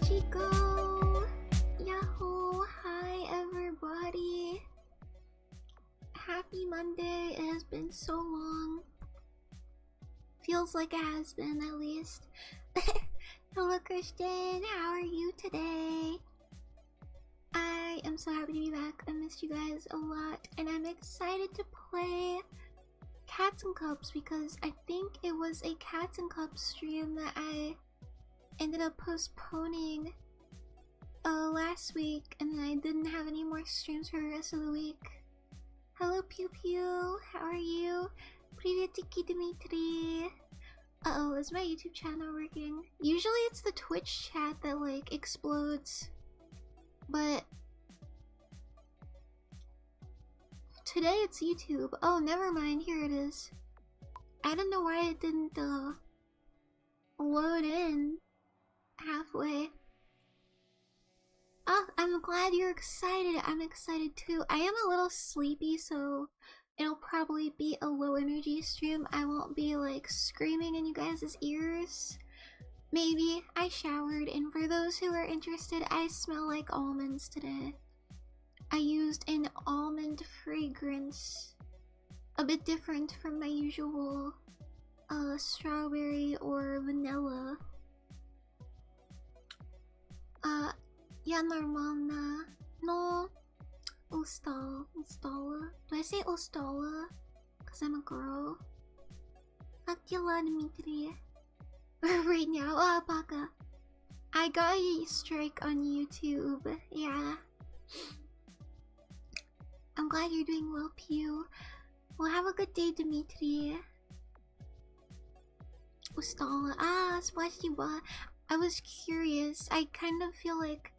Ichigo! Yahoo! Hi everybody! Happy Monday, it has been so long. Feels like it has been, at least. Hello Christian, how are you today? I am so happy to be back. I missed you guys a lot, and I'm excited to play Cats and Cups because I think it was a Cats and Cups stream that I ended up postponing last week, and then I didn't have any more streams for the rest of the week. Hello Pew Pew, how are you? Privetiki Dimitri. Uh-oh, is my YouTube channel working? Usually it's the Twitch chat that like explodes, but today it's YouTube. Oh, never mind, here it is. I don't know why it didn't load in halfway. Oh, I'm glad you're excited. I'm excited too. I am a little sleepy, so it'll probably be a low energy stream. I won't be like screaming in you guys' ears. Maybe. I showered, and for those who are interested, I smell like almonds today. I used an almond fragrance, a bit different from my usual strawberry or vanilla. Ja, normalna. No. Ustala. Do I say Ustala? Because I'm a girl. Akila Dimitri. Right now. Oh, Baka. I got a strike on YouTube. Yeah. I'm glad you're doing well, Pew. Well, have a good day, Dimitri. Ustala. Ah, spasiba. I was curious. I kind of feel like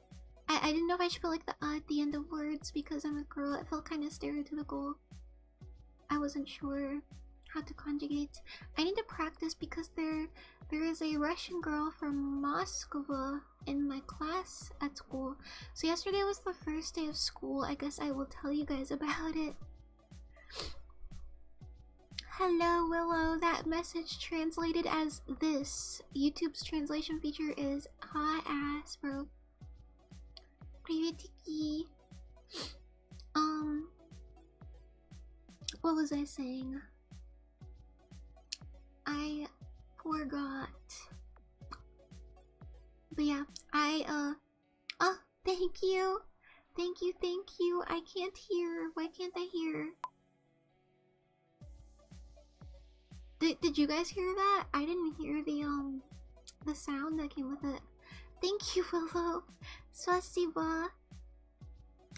I didn't know if I should put like the at the end of words because I'm a girl. It felt kind of stereotypical. I wasn't sure how to conjugate. I need to practice because there is a Russian girl from Moscow in my class at school. So yesterday was the first day of school. I guess I will tell you guys about it. Hello Willow, that message translated as this. YouTube's translation feature is hot ass, bro. Privetiki. What was I saying? I forgot. But yeah, oh, thank you. Thank you. I can't hear. Why can't I hear? Did you guys hear that? I didn't hear the sound that came with it. Thank you, Willow. Spasiba.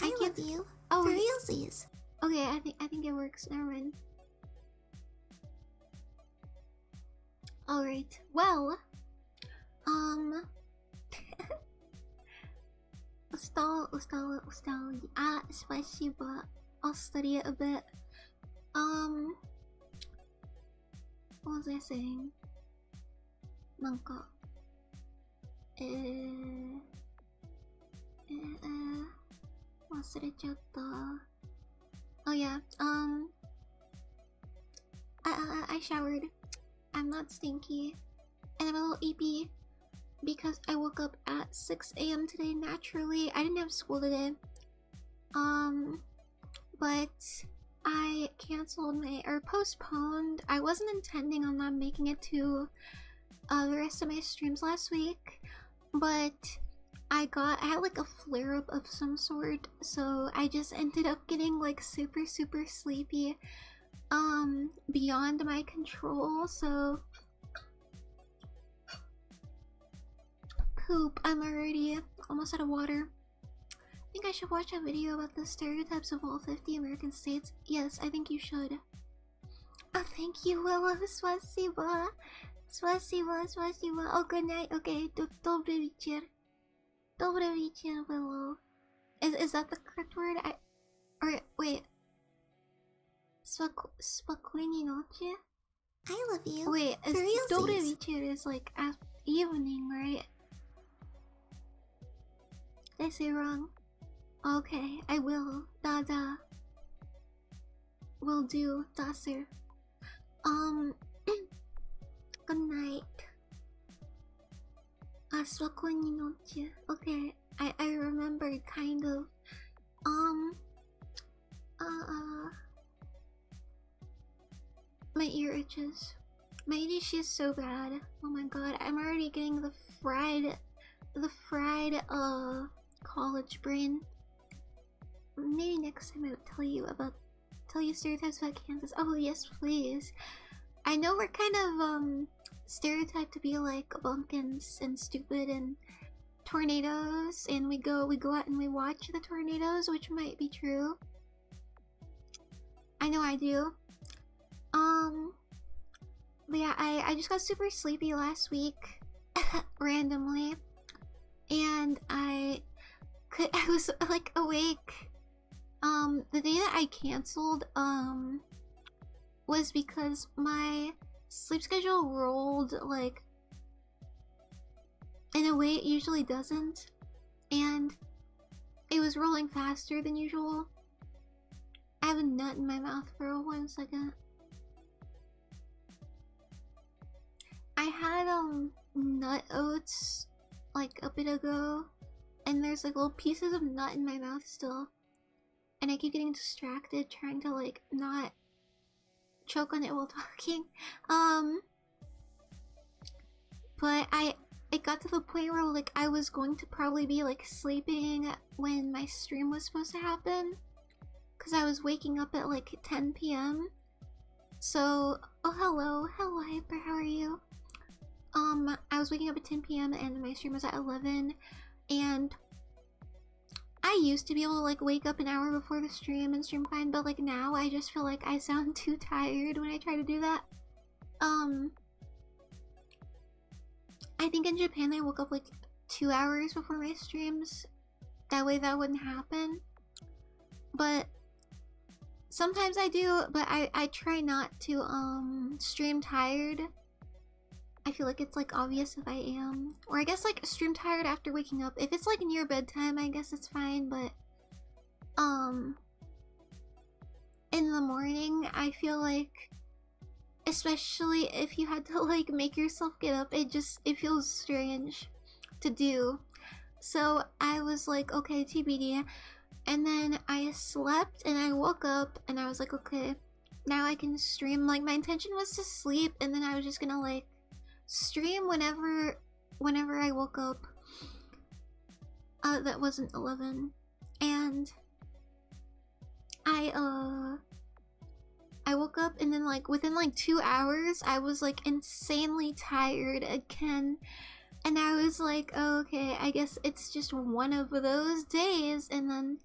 I love you. Oh, for realsies. Okay, I think it works. Never mind. Alright, well, Ustala. Ah, spasiba. I'll study it a bit. What was I saying? Nanka. 忘れちゃった。Oh yeah, I showered. I'm not stinky. And I'm a little eepy because I woke up at 6 AM today naturally. I didn't have school today. But I canceled or postponed. I wasn't intending on not making it to the rest of my streams last week, but I had like a flare-up of some sort, so I just ended up getting like super sleepy beyond my control. So poop, I'm already almost out of water. I think I should watch a video about the stereotypes of all 50 American states. Yes, I think you should. Oh, thank you, Willow. Spasiba. Oh, good night. Okay, dobry вечер. Dobry вечер, Willow. Is that the correct word? Or wait. Spokojnej nocy? I love you. Wait, dobry вечер is like evening, right? Did I say wrong? Okay, I will. Da. Will do. Da, sir. Good night. Aswakon noche. Okay, I remember kind of. My ear itches. My ADHD is so bad. Oh my god, I'm already getting the fried college brain. Maybe next time I would tell you stereotypes about Kansas. Oh yes, please. I know we're kind of stereotyped to be like bumpkins and stupid and tornadoes, and we go out and we watch the tornadoes, which might be true. I know I do. But yeah, I just got super sleepy last week randomly, and I was like awake. The day that I canceled was because my sleep schedule rolled like in a way it usually doesn't, and it was rolling faster than usual. I have a nut in my mouth for 1 second. I had nut oats like a bit ago, and there's like little pieces of nut in my mouth still, and I keep getting distracted trying to like not choke on it while talking. But it got to the point where like I was going to probably be like sleeping when my stream was supposed to happen, because I was waking up at like 10 p.m. So, oh hello Hyper, how are you? I was waking up at 10 p.m. and my stream was at 11, and I used to be able to like wake up an hour before the stream and stream fine, but like now I just feel like I sound too tired when I try to do that. I think in Japan I woke up like 2 hours before my streams. That way that wouldn't happen. But sometimes I do, but I try not to stream tired. I feel like it's like obvious if I am. Or I guess like stream tired after waking up. If it's like near bedtime, I guess it's fine, but in the morning I feel like, especially if you had to like make yourself get up, it feels strange to do. So I was like, okay, TBD. And then I slept and I woke up and I was like, okay, now I can stream. Like my intention was to sleep, and then I was just gonna like stream whenever I woke up. That wasn't 11. And I woke up, and then like within like 2 hours I was like insanely tired again, and I was like, oh, okay, I guess it's just one of those days. And then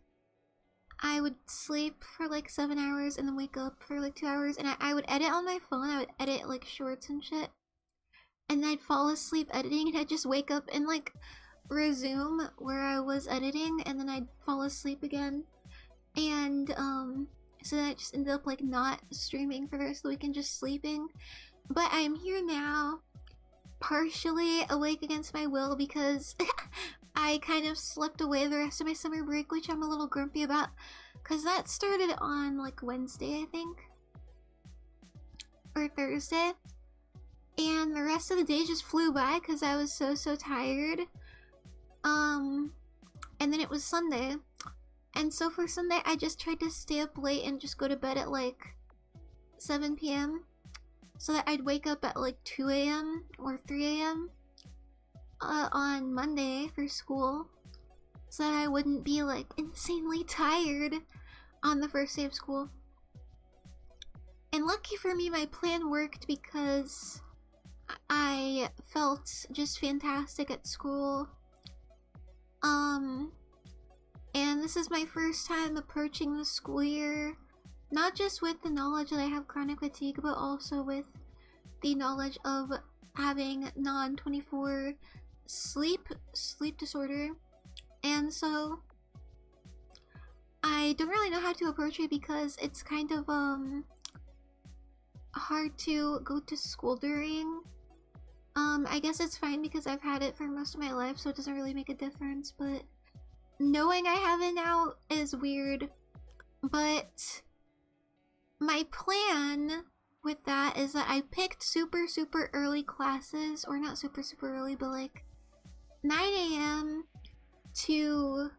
I would sleep for like 7 hours and then wake up for like 2 hours, and I would edit on my phone. I would edit like shorts and shit, and I'd fall asleep editing, and I'd just wake up and like resume where I was editing, and then I'd fall asleep again. And so then I just ended up like not streaming for the rest of the week and just sleeping. But I'm here now, partially awake against my will, because I kind of slept away the rest of my summer break, which I'm a little grumpy about, because that started on like Wednesday, I think, or Thursday. And the rest of the day just flew by because I was so tired. And then it was Sunday. And so for Sunday, I just tried to stay up late and just go to bed at like 7 p.m. so that I'd wake up at like 2 a.m. or 3 a.m. On Monday for school, so that I wouldn't be like insanely tired on the first day of school. And lucky for me, my plan worked because I felt just fantastic at school. And this is my first time approaching the school year, not just with the knowledge that I have chronic fatigue, but also with the knowledge of having non-24 sleep disorder. And so I don't really know how to approach it, because it's kind of hard to go to school during. I guess it's fine because I've had it for most of my life, so it doesn't really make a difference, but knowing I have it now is weird. But my plan with that is that I picked super early classes, or not super early, but like 9 a.m. to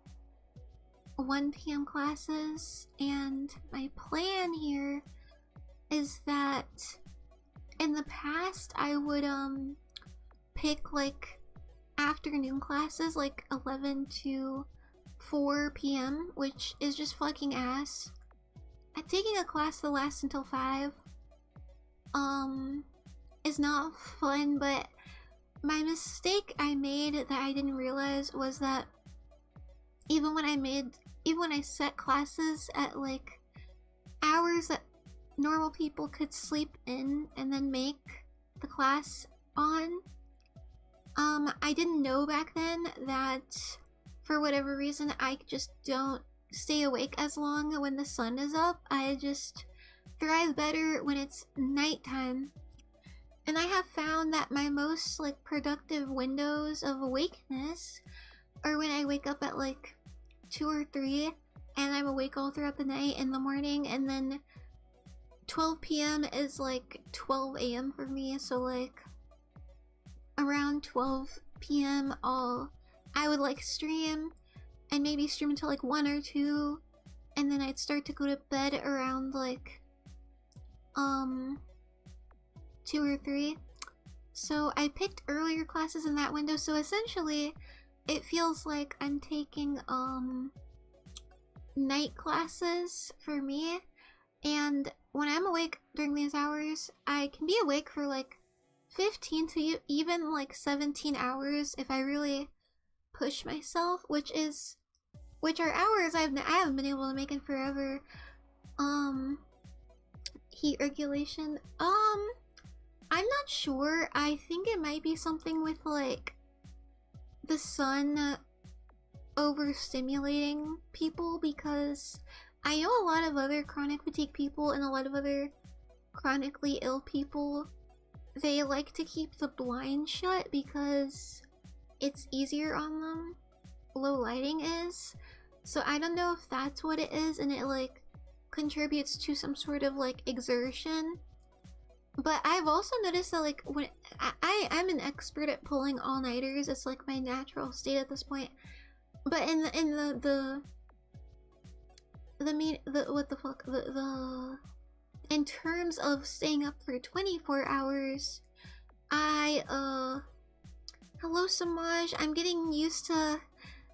1 p.m. classes, and my plan here is that in the past I would pick like afternoon classes like 11 to 4 p.m., which is just fucking ass. Taking a class that lasts until 5 is not fun, but my mistake I made that I didn't realize was that even when I set classes at like hours that normal people could sleep in and then make the class on, I didn't know back then that for whatever reason I just don't stay awake as long when the sun is up. I just thrive better when it's nighttime. And I have found that my most like productive windows of awakeness are when I wake up at like 2 or 3 and I'm awake all throughout the night in the morning, and then 12 p.m. is like 12 a.m. for me. So like around 12 p.m. I would like stream and maybe stream until like 1 or 2, and then I'd start to go to bed around like 2 or 3. So I picked earlier classes in that window, so essentially it feels like I'm taking night classes for me. And when I'm awake during these hours, I can be awake for like 15 to even like 17 hours if I really push myself, which are hours I haven't been able to make in forever. Heat regulation. I'm not sure. I think it might be something with like the sun overstimulating people, because I know a lot of other chronic fatigue people and a lot of other chronically ill people, they like to keep the blinds shut because it's easier on them. Low lighting is. So I don't know if that's what it is and it like contributes to some sort of like exertion. But I've also noticed that like when I'm an expert at pulling all-nighters, it's like my natural state at this point. But in terms of staying up for 24 hours, hello Samaj, I'm getting used to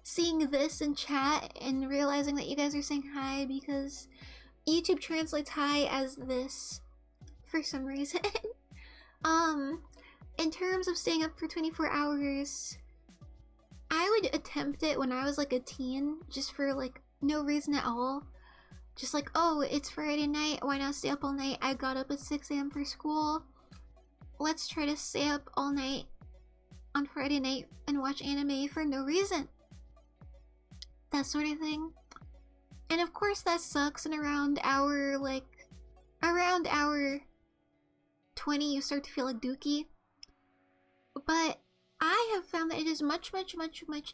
seeing this in chat and realizing that you guys are saying hi because YouTube translates hi as this for some reason. In terms of staying up for 24 hours, I would attempt it when I was like a teen, just for like no reason at all. Just like, oh, it's Friday night, why not stay up all night? I got up at 6 a.m. for school. Let's try to stay up all night on Friday night and watch anime for no reason. That sort of thing. And of course that sucks, and around hour 20 you start to feel like dookie. But I have found that it is much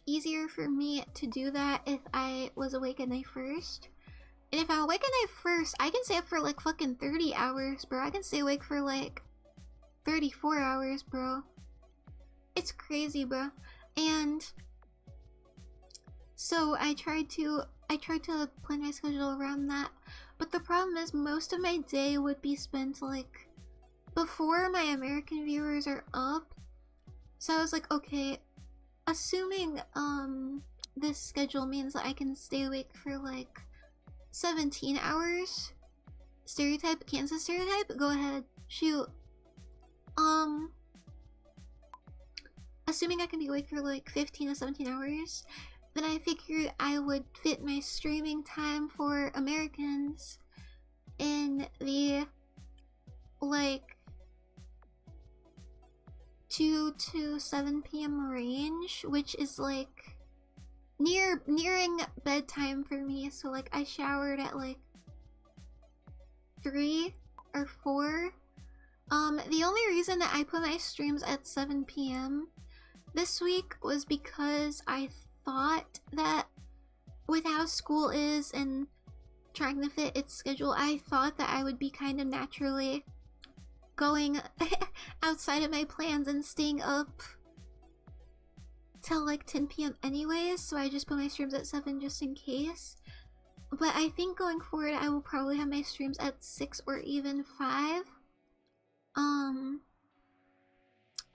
easier for me to do that if I was awake at night first. And if I'm awake at night first, I can stay up for like fucking 30 hours, bro. I can stay awake for like 34 hours, bro. It's crazy, bro. And so I tried to plan my schedule around that. But the problem is most of my day would be spent like before my American viewers are up. So I was like, okay, assuming this schedule means that I can stay awake for like 17 hours. Stereotype, Kansas stereotype, go ahead, shoot. Assuming I can be awake for like 15 to 17 hours, then I figured I would fit my streaming time for Americans in the like 2 to 7 p.m. range, which is like nearing bedtime for me. So like I showered at like 3 or 4. The only reason that I put my streams at 7 p.m. this week was because I thought that with how school is and trying to fit its schedule, I thought that I would be kind of naturally going outside of my plans and staying up till like 10 p.m. anyways, so I just put my streams at 7 just in case. But I think going forward I will probably have my streams at 6 or even 5.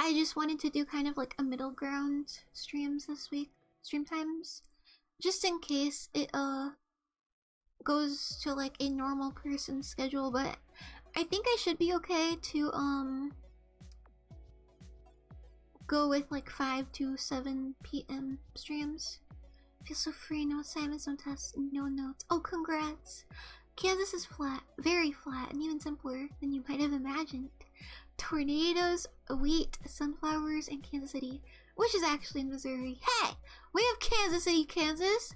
I just wanted to do kind of like a middle ground streams this week, stream times, just in case it goes to like a normal person's schedule. But I think I should be okay to go with like 5 to 7 p.m. streams. Feel so free, no assignments, no tests, no notes. Oh, congrats! Kansas is flat, very flat, and even simpler than you might have imagined. Tornadoes, wheat, sunflowers, and Kansas City, which is actually in Missouri. Hey! We have Kansas City, Kansas!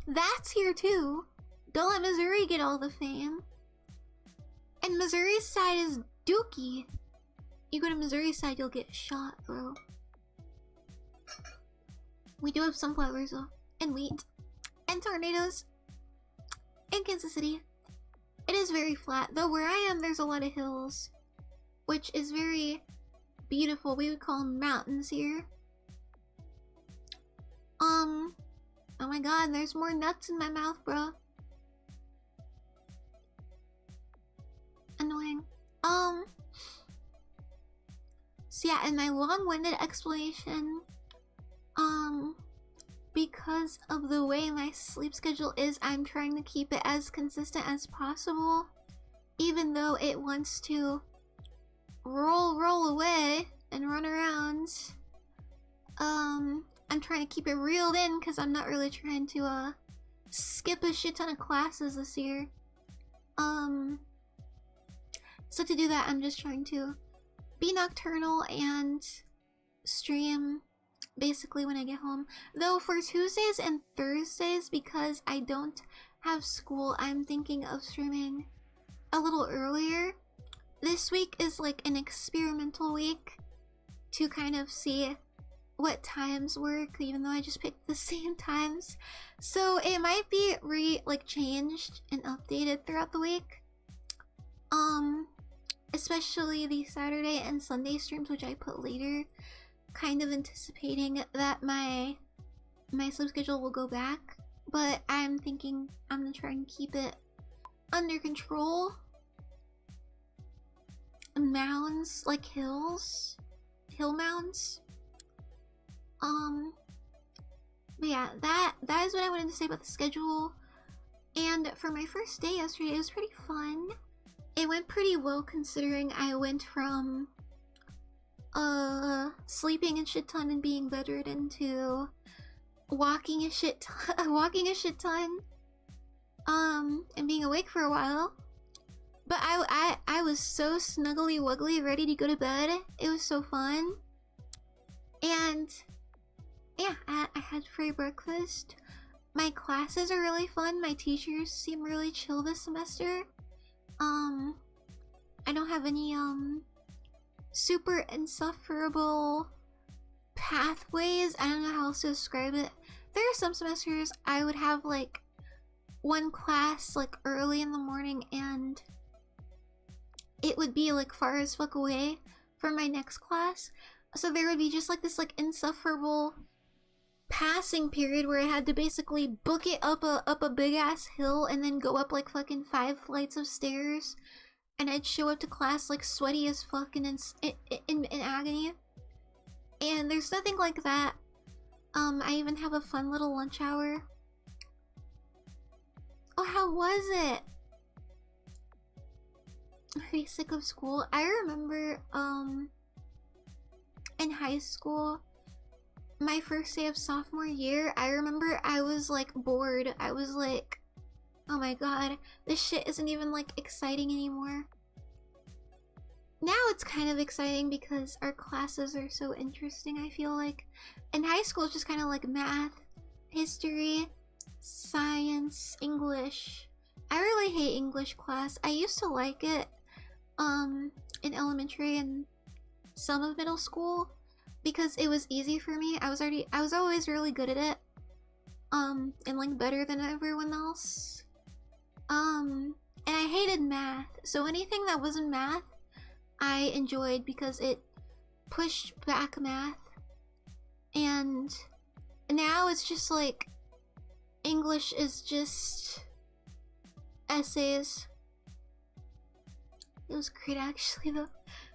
That's here too! Don't let Missouri get all the fame. And Missouri's side is dookie. You go to Missouri's side, you'll get shot, bro. We do have sunflowers though, and wheat, and tornadoes, and Kansas City. It is very flat, though where I am there's a lot of hills, which is very beautiful. We would call them mountains here. Oh my god, there's more nuts in my mouth, bro. Annoying. So yeah, in my long-winded explanation, because of the way my sleep schedule is, I'm trying to keep it as consistent as possible, even though it wants to roll away and run around. I'm trying to keep it reeled in because I'm not really trying to skip a shit ton of classes this year. So to do that, I'm just trying to be nocturnal and stream basically when I get home. Though for Tuesdays and Thursdays, because I don't have school, I'm thinking of streaming a little earlier. This week is like an experimental week to kind of see what times work, even though I just picked the same times. So it might be changed and updated throughout the week. Especially the Saturday and Sunday streams, which I put later, kind of anticipating that my sleep schedule will go back. But I'm thinking I'm gonna try and keep it under control. Mounds, like hills, hill mounds. But yeah, that is what I wanted to say about the schedule. And for my first day yesterday, it was pretty fun. It went pretty well considering I went from sleeping a shit ton and being bedridden to walking a shit ton, and being awake for a while. But I was so snuggly wuggly, ready to go to bed. It was so fun. And yeah, I had free breakfast. My classes are really fun. My teachers seem really chill this semester. I don't have any super insufferable pathways. I don't know how else to describe it. There are some semesters I would have like one class like early in the morning and it would be like far as fuck away from my next class. So there would be just like this like insufferable passing period where I had to basically book it up a big ass hill and then go up like fucking 5 flights of stairs, and I'd show up to class like sweaty as fuck and in agony. And there's nothing like that. I even have a fun little lunch hour. Oh, how was it? I'm pretty sick of school. I remember in high school, my first day of sophomore year, I remember I was like bored. I was like, oh my god, this shit isn't even like exciting anymore. Now it's kind of exciting because our classes are so interesting, I feel like. In high school, it's just kind of like math, history, science, English. I really hate English class. I used to like it in elementary and some of middle school because it was easy for me. I was always really good at it, and like better than everyone else. And I hated math, so anything that wasn't math I enjoyed because it pushed back math. And now it's just like English is just essays. It was great actually though.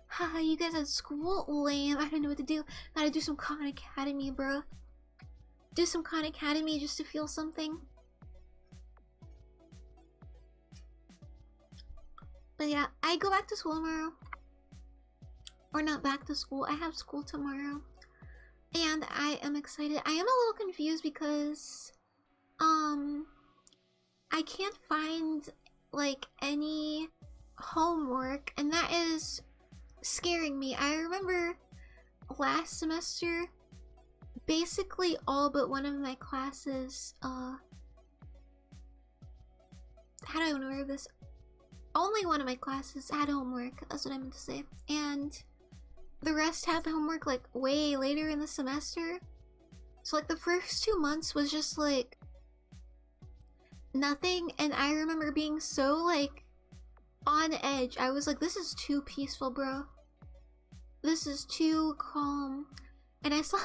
Haha, you guys at school? Lame. I don't know what to do. Gotta do some Khan Academy, bro. Do some Khan Academy just to feel something. But yeah, I go back to school tomorrow. Or not back to school. I have school tomorrow. And I am excited. I am a little confused because I can't find like any homework, and that is scaring me. I remember last semester basically all but one of my classes how do I want to word this? Only one of my classes had homework, that's what I meant to say. And the rest had the homework like way later in the semester. So like the first 2 months was just like nothing, and I remember being so like on edge. I was like, this is too peaceful, bro. This is too calm. And I saw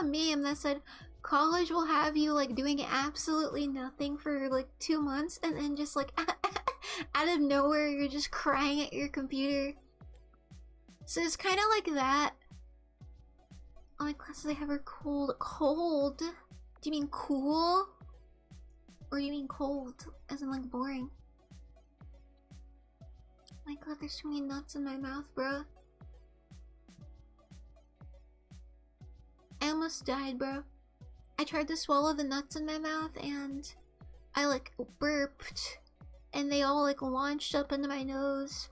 a meme that said college will have you like doing absolutely nothing for like 2 months, and then just like out of nowhere you're just crying at your computer. So it's kind of like that. All my classes I have are cold. Cold? Do you mean cool? Or do you mean cold? As in like boring? My god, there's too many nuts in my mouth, bro. I almost died, bro. I tried to swallow the nuts in my mouth and I like burped and they all like launched up into my nose.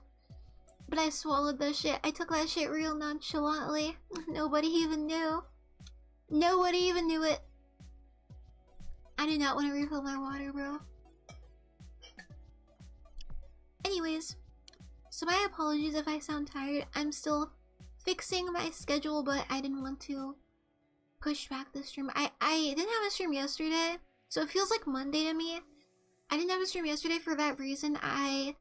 But I swallowed that shit. I took that shit real nonchalantly. Nobody even knew. Nobody even knew it. I do not want to refill my water, bro. Anyways, so my apologies if I sound tired. I'm still fixing my schedule, but I didn't want to push back the stream. I didn't have a stream yesterday, so it feels like Monday to me. I didn't have a stream yesterday for that reason. I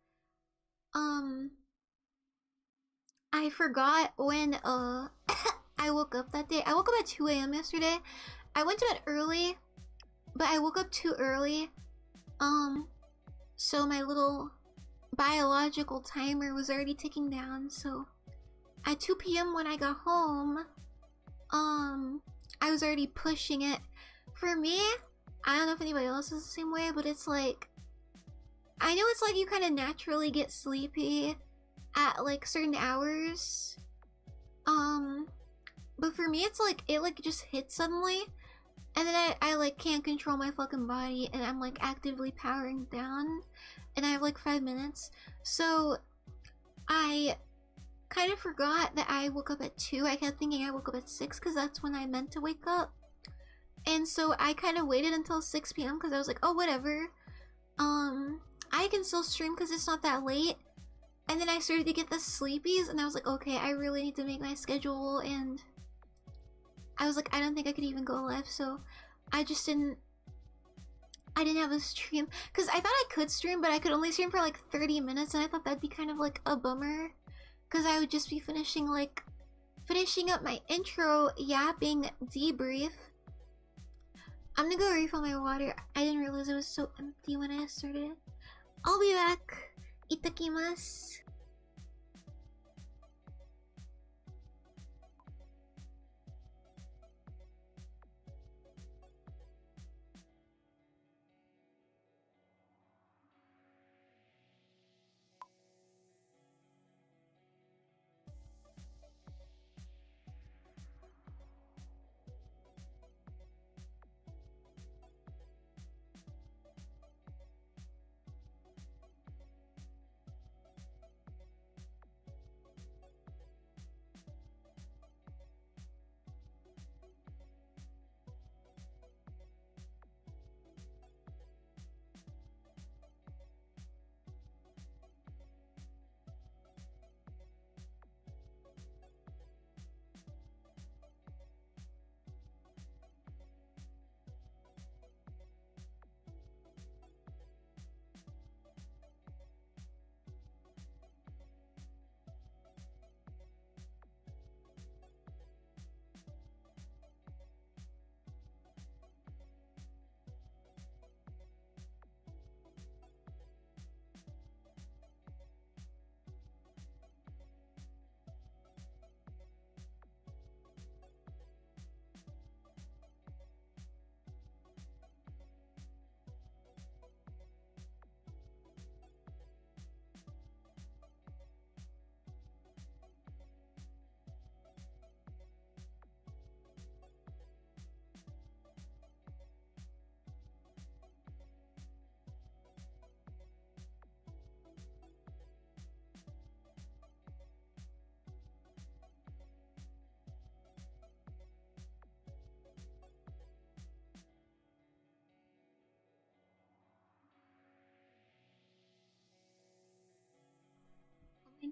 forgot when I woke up that day. I woke up at 2 AM yesterday. I went to bed early, but I woke up too early. So my little biological timer was already ticking down. So at 2 PM when I got home, I was already pushing it. For me, I don't know if anybody else is the same way, but it's like, I know it's like you kind of naturally get sleepy at like certain hours. But for me it's like, it like just hits suddenly. And then I like can't control my fucking body and I'm like actively powering down. And I have like 5 minutes. So I kind of forgot that I woke up at 2. I kept thinking I woke up at 6 because that's when I meant to wake up. And so I kind of waited until 6 PM because I was like, oh, whatever. I can still stream because it's not that late. And then I started to get the sleepies and I was like, okay, I really need to make my schedule. And I was like, I don't think I could even go live. So I just didn't have a stream because I thought I could stream, but I could only stream for like 30 minutes. And I thought that'd be kind of like a bummer because I would just be finishing up my intro yapping debrief. I'm gonna go refill my water. I didn't realize it was so empty when I started. I'll be back. Itakimasu.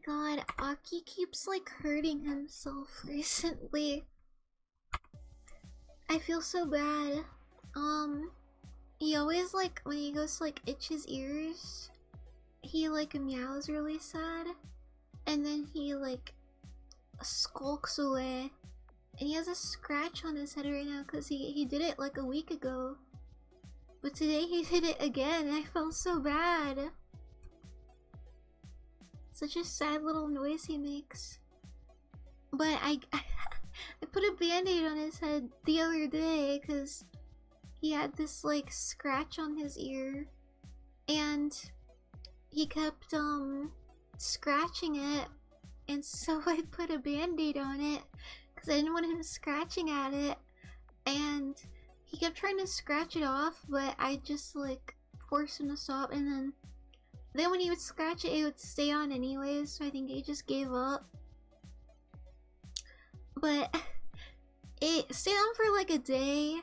god, Aki keeps like hurting himself recently. I feel so bad. He always like when he goes to like itch his ears, he like meows really sad, and then he like skulks away. And he has a scratch on his head right now because he did it like a week ago. But today he did it again and I felt so bad. Such a sad little noise he makes. But I put a band-aid on his head the other day because he had this like scratch on his ear. And he kept scratching it. And so I put a band-aid on it because I didn't want him scratching at it. And he kept trying to scratch it off, but I just like forced him to stop, and then when he would scratch it, it would stay on anyways, so I think he just gave up. But it stayed on for like a day,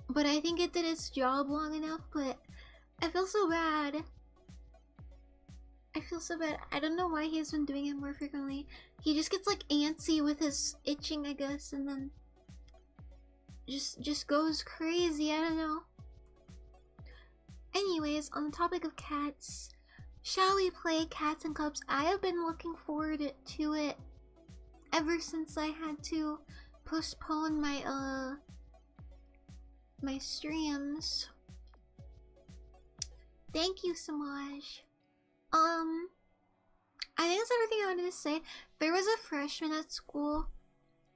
but I think it did its job long enough. But I feel so bad. I feel so bad. I don't know why he's been doing it more frequently. He just gets like antsy with his itching, I guess, and then just goes crazy. I don't know. Anyways, on the topic of cats, shall we play Cats and Cups? I have been looking forward to it ever since I had to postpone my my streams. Thank you so much. I think that's everything I wanted to say. There was a freshman at school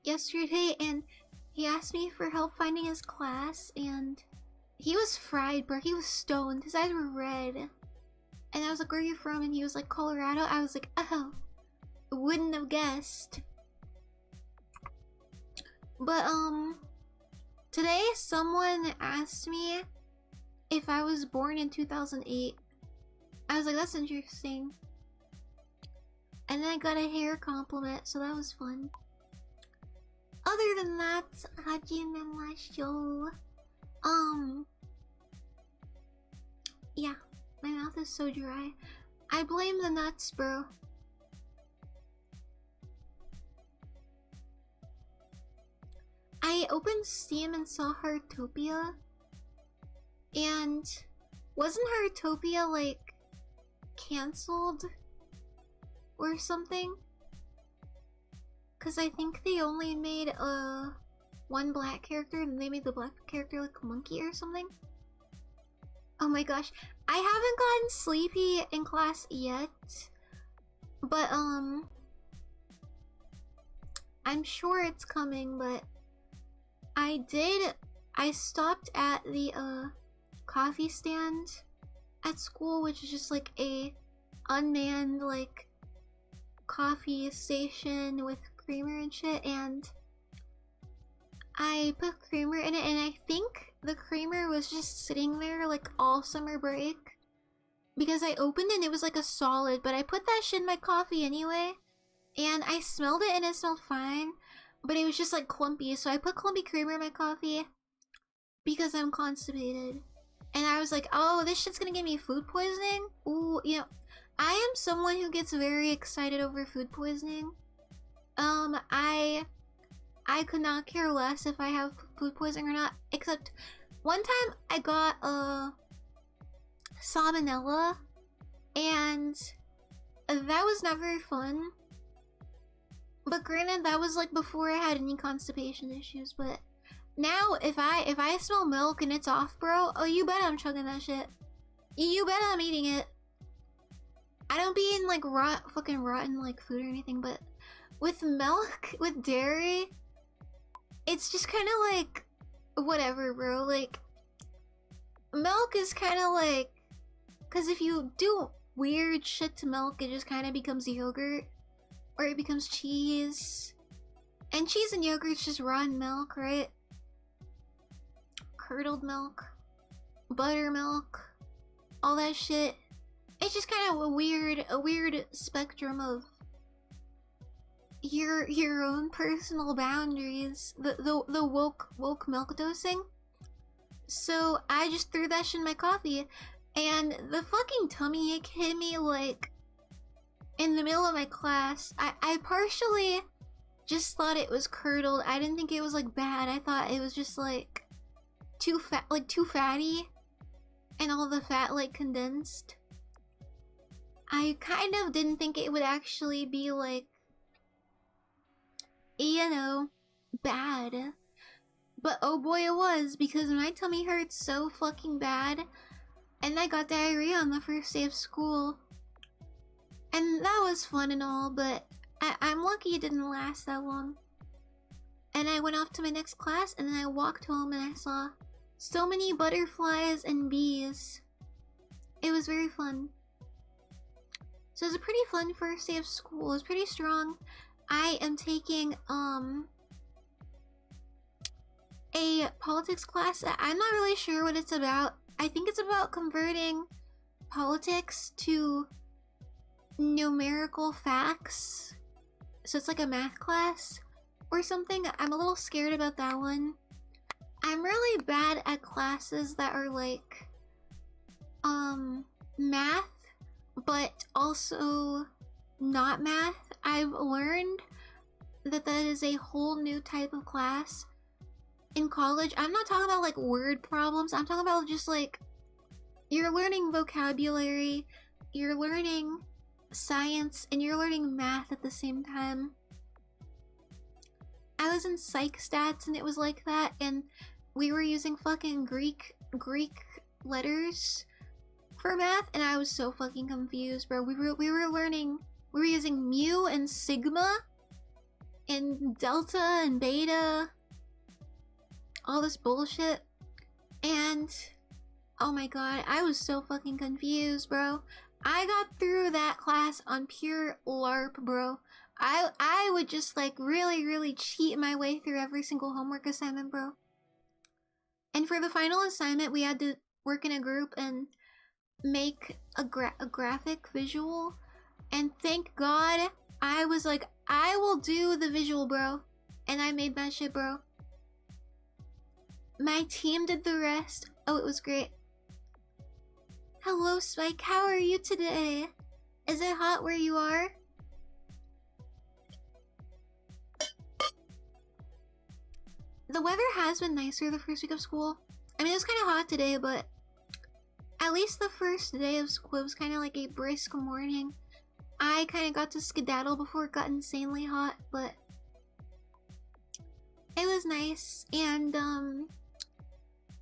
yesterday and he asked me for help finding his class, and he was fried, bro. He was stoned. His eyes were red. And I was like, where are you from? And he was like, Colorado. I was like, oh, wouldn't have guessed. But today someone asked me if I was born in 2008. I was like, that's interesting. And then I got a hair compliment, so that was fun. Other than that, hajimemashou. Yeah, my mouth is so dry. I blame the nuts, bro. I opened Steam and saw Heartopia, and wasn't Heartopia like cancelled or something? Cause I think they only made one black character, and they made the black character like a monkey or something. Oh my gosh, I haven't gotten sleepy in class yet, but I'm sure it's coming. But I stopped at the coffee stand at school, which is just like a unmanned like coffee station with creamer and shit, and I put creamer in it, and I think the creamer was just sitting there like all summer break because I opened it and it was like a solid, but I put that shit in my coffee anyway, and I smelled it and it smelled fine, but it was just like clumpy, so I put clumpy creamer in my coffee because I'm constipated, and I was like, oh, this shit's gonna give me food poisoning. Ooh, you know, I am someone who gets very excited over food poisoning. I could not care less if I have food poisoning or not, except one time I got salmonella, and that was not very fun. But granted, that was like before I had any constipation issues. But now if I smell milk and it's off, bro, oh, you bet I'm chugging that shit. You bet I'm eating it. I don't be eating like fucking rotten like food or anything, but with milk, with dairy, it's just kind of like whatever, bro. Like milk is kind of like, because if you do weird shit to milk, it just kind of becomes yogurt, or it becomes cheese, and cheese and yogurt's just rotten milk, right? Curdled milk, buttermilk, all that shit. It's just kind of a weird spectrum of your own personal boundaries, the woke milk dosing. So I just threw that shit in my coffee, and the fucking tummy ache hit me like in the middle of my class. I partially just thought it was curdled. I didn't think it was like bad. I thought it was just like too fatty, and all the fat like condensed. I kind of didn't think it would actually be like, you know, bad. But oh boy it was, because my tummy hurt so fucking bad, and I got diarrhea on the first day of school. And that was fun and all, but I'm lucky it didn't last that long. And I went off to my next class, and then I walked home and I saw so many butterflies and bees. It was very fun. So it was a pretty fun first day of school. It was pretty strong. I am taking a politics class. I'm not really sure what it's about. I think it's about converting politics to numerical facts. So it's like a math class or something. I'm a little scared about that one. I'm really bad at classes that are like math, but also not math. I've learned that that is a whole new type of class in college. I'm not talking about like word problems. I'm talking about just like, you're learning vocabulary, you're learning science, and you're learning math at the same time. I was in psych stats and it was like that, and we were using fucking Greek letters for math, and I was so fucking confused, bro. We were using mu and sigma and delta and beta, all this bullshit, and oh my god, I was so fucking confused, bro. I got through that class on pure LARP, bro. I would just like really cheat my way through every single homework assignment, bro. And for the final assignment, we had to work in a group and make a graphic visual. And thank God, I was like, I will do the visual, bro. And I made that shit, bro. My team did the rest. Oh, it was great. Hello, Spike. How are you today? Is it hot where you are? The weather has been nicer the first week of school. I mean, it was kind of hot today, but at least the first day of school was kind of like a brisk morning. I kind of got to skedaddle before it got insanely hot, but it was nice. And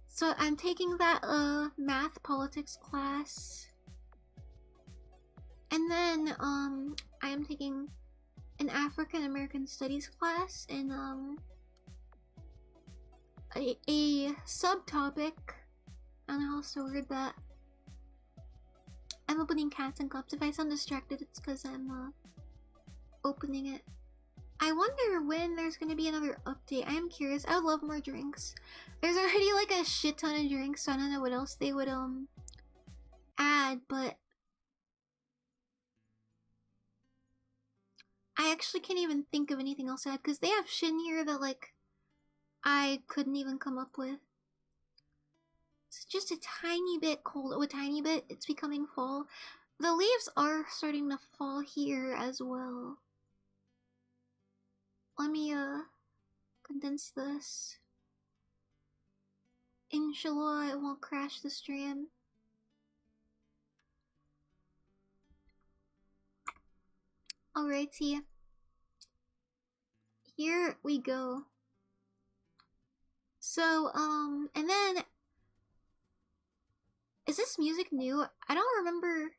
so I'm taking that math politics class, and then I am taking an African American studies class and a subtopic. I don't know how else to word that. I'm opening cats and cups. If I sound distracted, it's because I'm opening it. I wonder when there's gonna be another update. I am curious. I would love more drinks. There's already like a shit ton of drinks, so I don't know what else they would add, but I actually can't even think of anything else to add, because they have shit in here that like I couldn't even come up with. It's just a tiny bit cold. Oh, a tiny bit. It's becoming fall. The leaves are starting to fall here as well. Let me condense this. Inshallah, it won't crash the stream. Alrighty. Here we go. So, and then, is this music new? I don't remember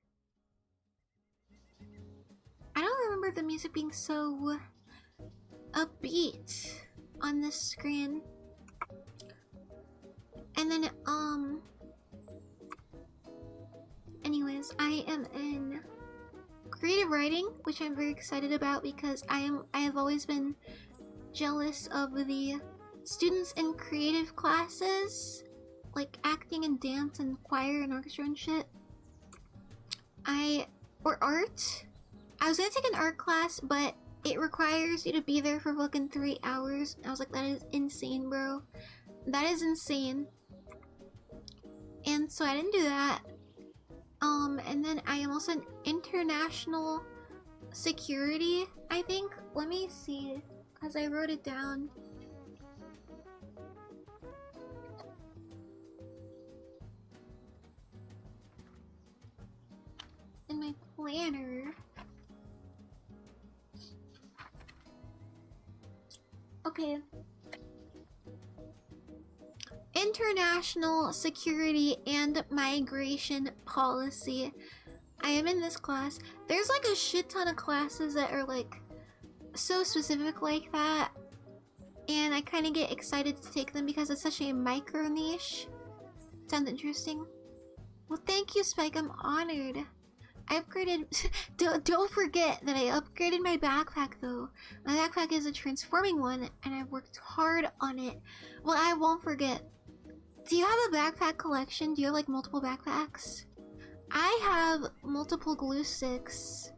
the music being so upbeat on this screen. And then, anyways, I am in creative writing, which I'm very excited about because I have always been jealous of the students in creative classes, like acting and dance and choir and orchestra and shit. Or art. I was gonna take an art class, but it requires you to be there for fucking 3 hours. I was like, that is insane, bro. That is insane. And so I didn't do that. And then I am also an international security, I think. Let me see, because I wrote it down. In my planner. Okay. International Security and Migration Policy. I am in this class. There's like a shit ton of classes that are like so specific like that. And I kind of get excited to take them because it's such a micro niche. Sounds interesting. Well, thank you, Spike. I'm honored. I upgraded. Don't forget that I upgraded my backpack though. My backpack is a transforming one and I worked hard on it. Well, I won't forget. Do you have a backpack collection? Do you have like multiple backpacks? I have multiple glue sticks.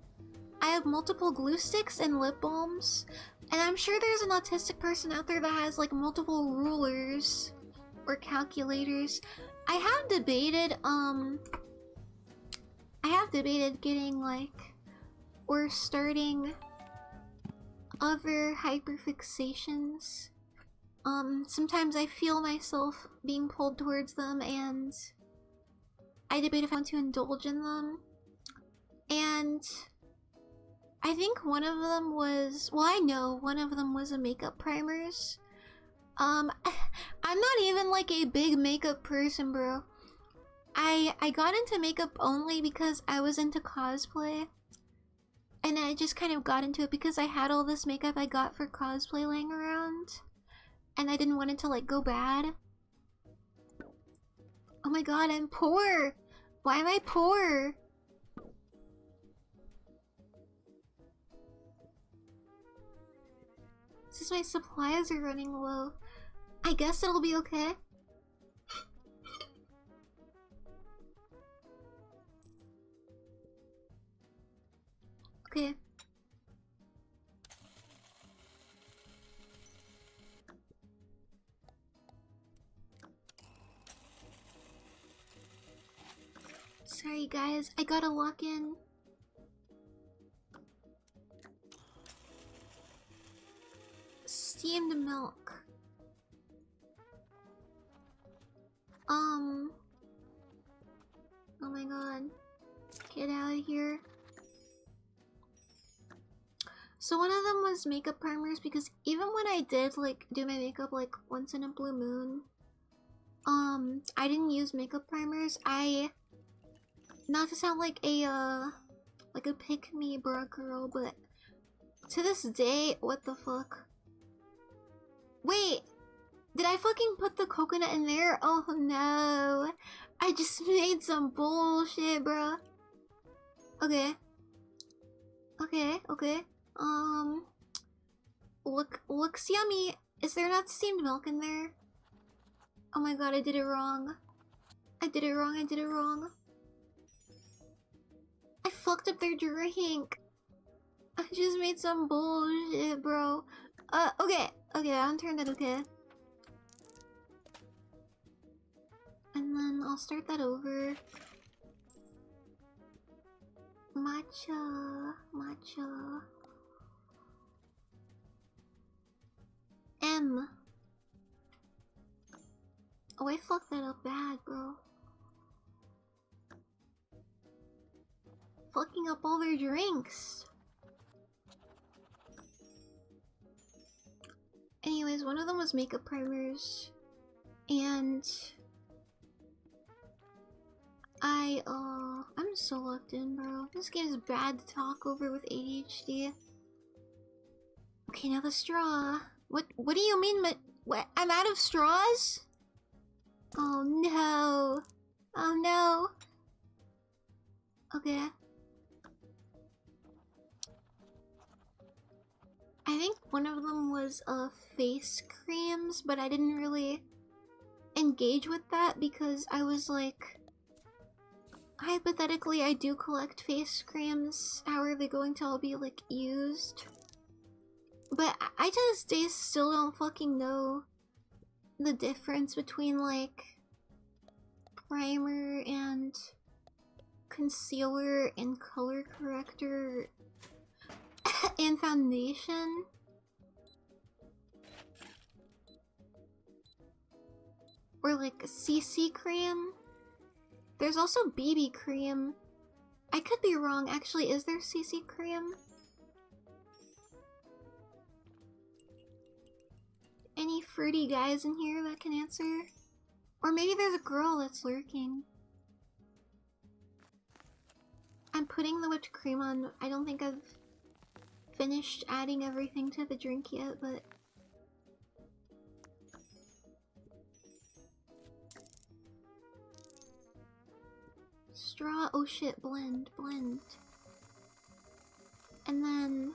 I have multiple glue sticks and lip balms. And I'm sure there's an autistic person out there that has like multiple rulers or calculators. I have debated getting like, or starting other hyperfixations. Sometimes I feel myself being pulled towards them and I debate if I want to indulge in them. And I think one of them was, well, I know one of them was a makeup primers. I'm not even like a big makeup person, bro. I got into makeup only because I was into cosplay. And I just kind of got into it because I had all this makeup I got for cosplay laying around. And I didn't want it to like go bad. Oh my god, I'm poor! Why am I poor? Since my supplies are running low, I guess it'll be okay. Okay. Sorry guys, I gotta lock in. Steamed milk. Oh my god. Get out of here. So one of them was makeup primers because even when I did like do my makeup like once in a blue moon, I didn't use makeup primers. Not to sound like a pick-me bra girl, but to this day, what the fuck? Wait, did I fucking put the coconut in there? Oh no, I just made some bullshit, bro. Okay. Looks yummy. Is there not steamed milk in there? Oh my god, I did it wrong. I fucked up their drink. I just made some bullshit, bro. Okay, I'll turn that, okay. And then I'll start that over. Matcha. M. Oh, I fucked that up bad, bro. Fucking up all their drinks. Anyways, one of them was makeup primers. And I'm so locked in, bro. This game is bad to talk over with ADHD. Okay, now the straw. What do you mean, what? I'm out of straws? Oh no. Oh no. Okay. I think one of them was face creams, but I didn't really engage with that because I was like, hypothetically I do collect face creams. How are they going to all be like used? But I to this day still don't fucking know the difference between like primer and concealer and color corrector. And foundation. Or like CC cream. There's also BB cream. I could be wrong. Actually, is there CC cream? Any fruity guys in here that can answer? Or maybe there's a girl that's lurking. I'm putting the whipped cream on. I don't think I've finished adding everything to the drink yet, but... Straw, oh shit, blend. And then...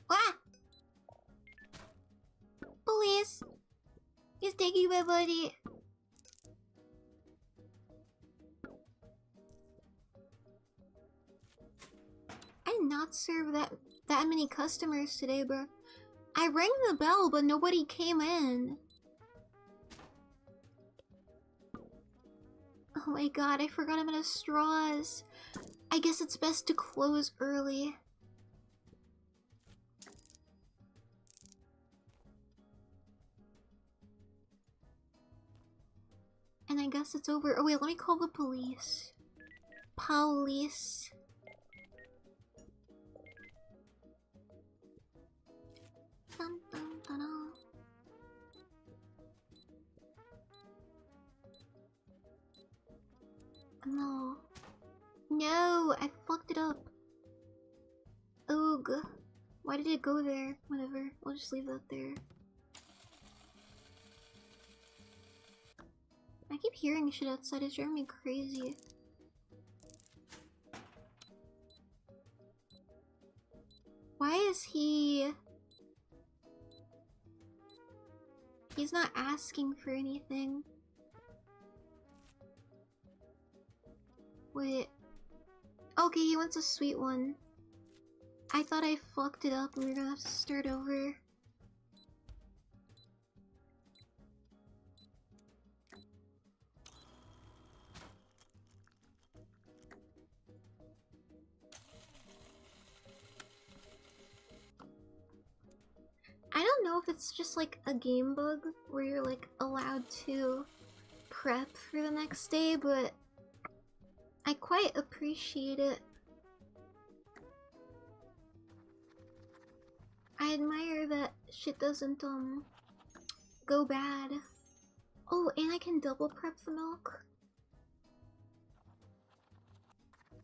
Ah! Police! He's taking my money! I did not serve that many customers today, bro. I rang the bell, but nobody came in. Oh my god, I forgot I'm out of straws. I guess it's best to close early. And I guess it's over. Oh wait, let me call the police. Police. Dun, dun, dun, dun. No. No, I fucked it up. Ugh. Why did it go there? Whatever, we'll just leave that there. I keep hearing shit outside, it's driving me crazy. Why is he... He's not asking for anything. Wait. Okay, he wants a sweet one. I thought I fucked it up and we were gonna have to start over. I don't know if it's just like a game bug where you're like allowed to prep for the next day, but I quite appreciate it. I admire that shit doesn't go bad. Oh, and I can double prep the milk.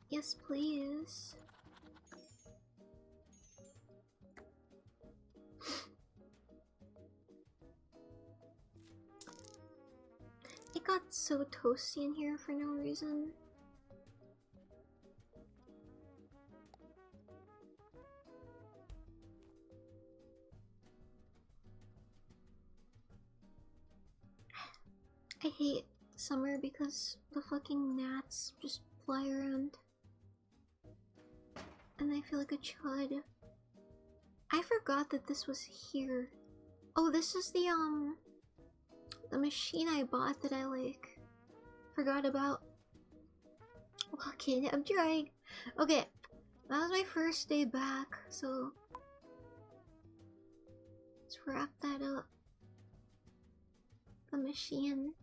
Yes, please. It got so toasty in here for no reason. I hate summer because the fucking gnats just fly around. And I feel like a chud. I forgot that this was here. Oh, this is the machine I bought that I like forgot about. Okay, I'm trying. Okay, that was my first day back, so let's wrap that up. The machine.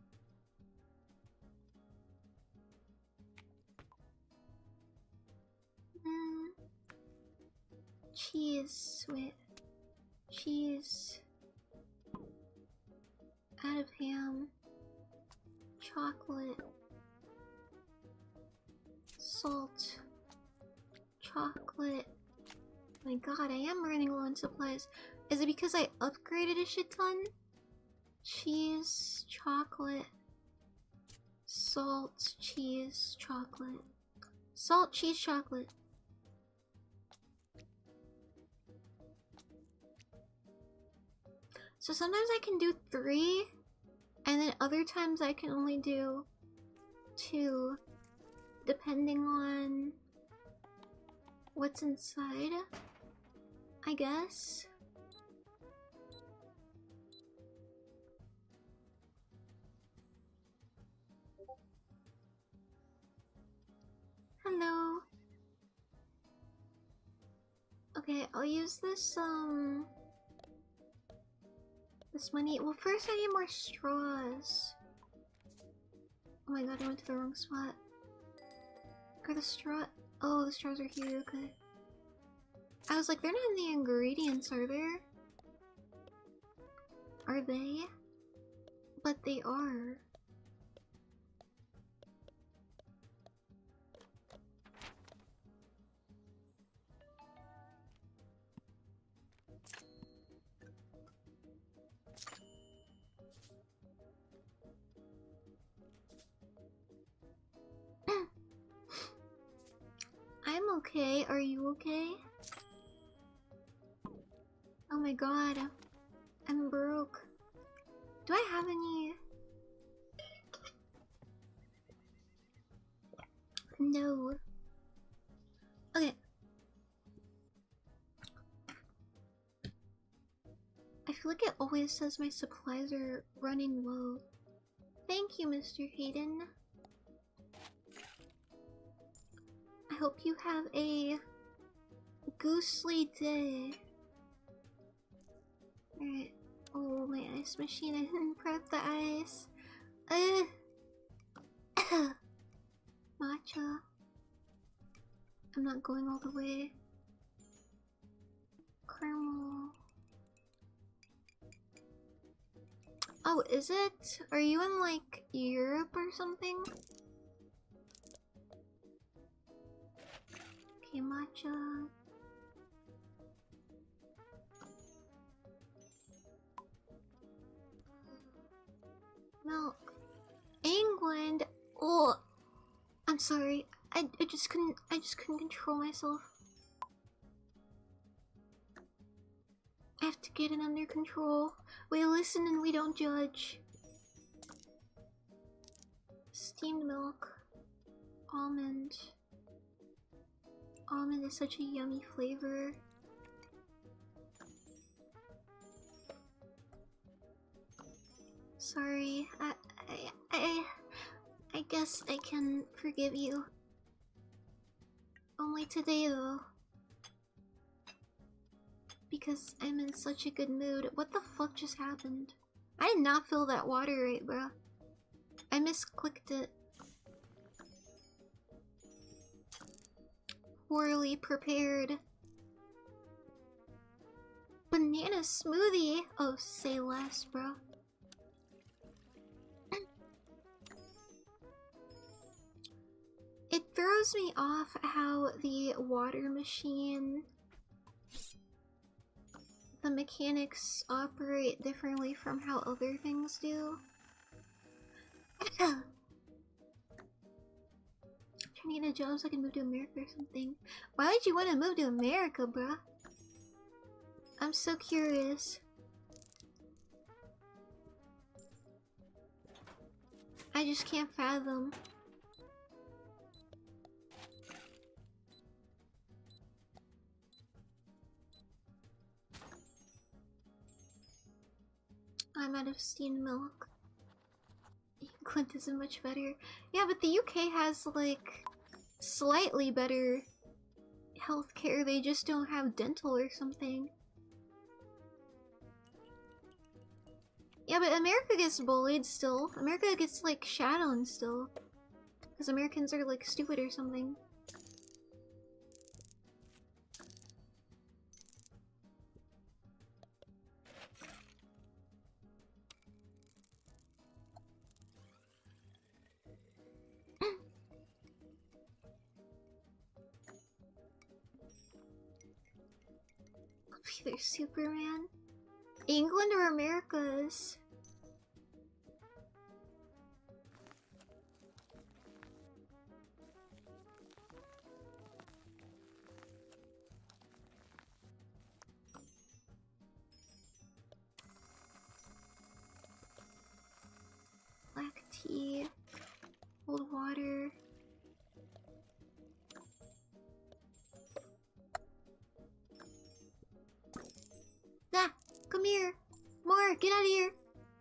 Cheese. Wait. Cheese. Out of ham. Chocolate. Salt. Chocolate. My god, I am running low on supplies. Is it because I upgraded a shit ton? Cheese, chocolate, salt, cheese, chocolate. Salt, cheese, chocolate. So sometimes I can do 3, and then other times I can only do 2, depending on what's inside, I guess. Okay, I'll use this money. Well, first I need more straws. Oh my god, I went to the wrong spot. Are the straw? Oh, the straws are here, okay. I was like, they're not in the ingredients, are there? Are they? But they are. I'm okay. Are you okay? Oh my god. I'm broke. Do I have any? No. Okay. I feel like it always says my supplies are running low. Thank you, Mr. Hayden. I hope you have a goosely day. Alright. Oh, my ice machine. I didn't prep the ice. Matcha. I'm not going all the way. Caramel. Oh, is it? Are you in like Europe or something? Okay, matcha. Milk. England. Oh, I'm sorry. I just couldn't control myself. I have to get it under control. We listen and we don't judge. Steamed milk. Almond. Almond is such a yummy flavor. Sorry, I guess I can forgive you. Only today though. Because I'm in such a good mood. What the fuck just happened? I did not fill that water right, bro. I misclicked it. Poorly prepared. Banana smoothie? Oh, say less, bro. It throws me off how the water machine, the mechanics operate differently from how other things do. Trying to get a job so I can move to America or something. Why would you want to move to America, bruh? I'm so curious. I just can't fathom. I'm out of steamed milk. England isn't much better. Yeah, but the UK has like slightly better healthcare. They just don't have dental or something. Yeah, but America gets bullied still. America gets like shat on still. Because Americans are like stupid or something. Either Superman, England, or Americas. Black tea, cold water. Ah, come here. More, get out of here.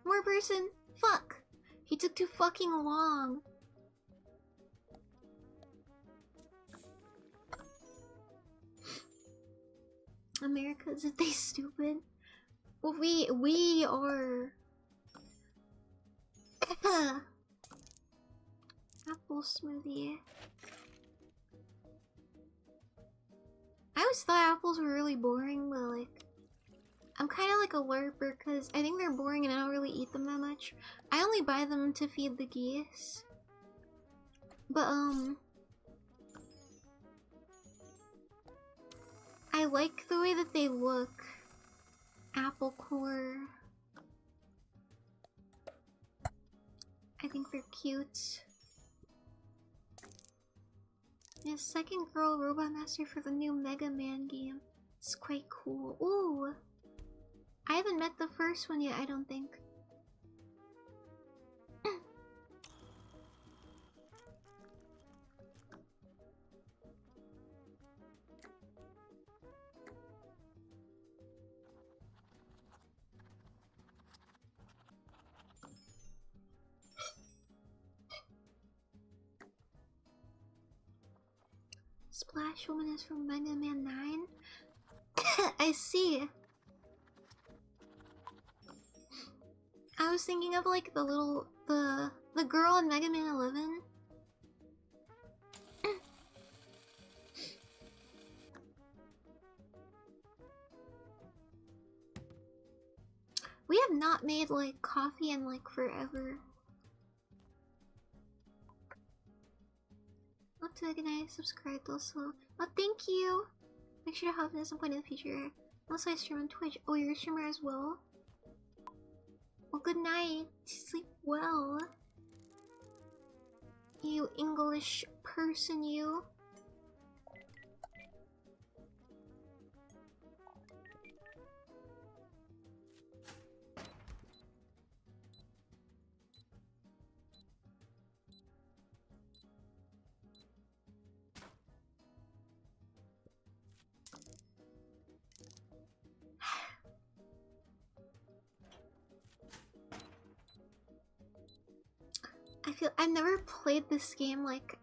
More person. Fuck. He took too fucking long. America's if they stupid. Well, we are. Apple smoothie. I always thought apples were really boring, but like, I'm kind of like a lerper because I think they're boring and I don't really eat them that much. I only buy them to feed the geese. But I like the way that they look. Apple core. I think they're cute. Yeah, second girl robot master for the new Mega Man game. It's quite cool. Ooh! I haven't met the first one yet, I don't think. Splash Woman is from Mega Man 9? I see. I was thinking of like the little the girl in Mega Man 11. We have not made like coffee in like forever. Love to recognize, subscribed also. Oh, thank you! Make sure to hop in at some point in the future. Also, I stream on Twitch. Oh, you're a streamer as well? Well, good night. Sleep well. You English person, you. I feel I've never played this game like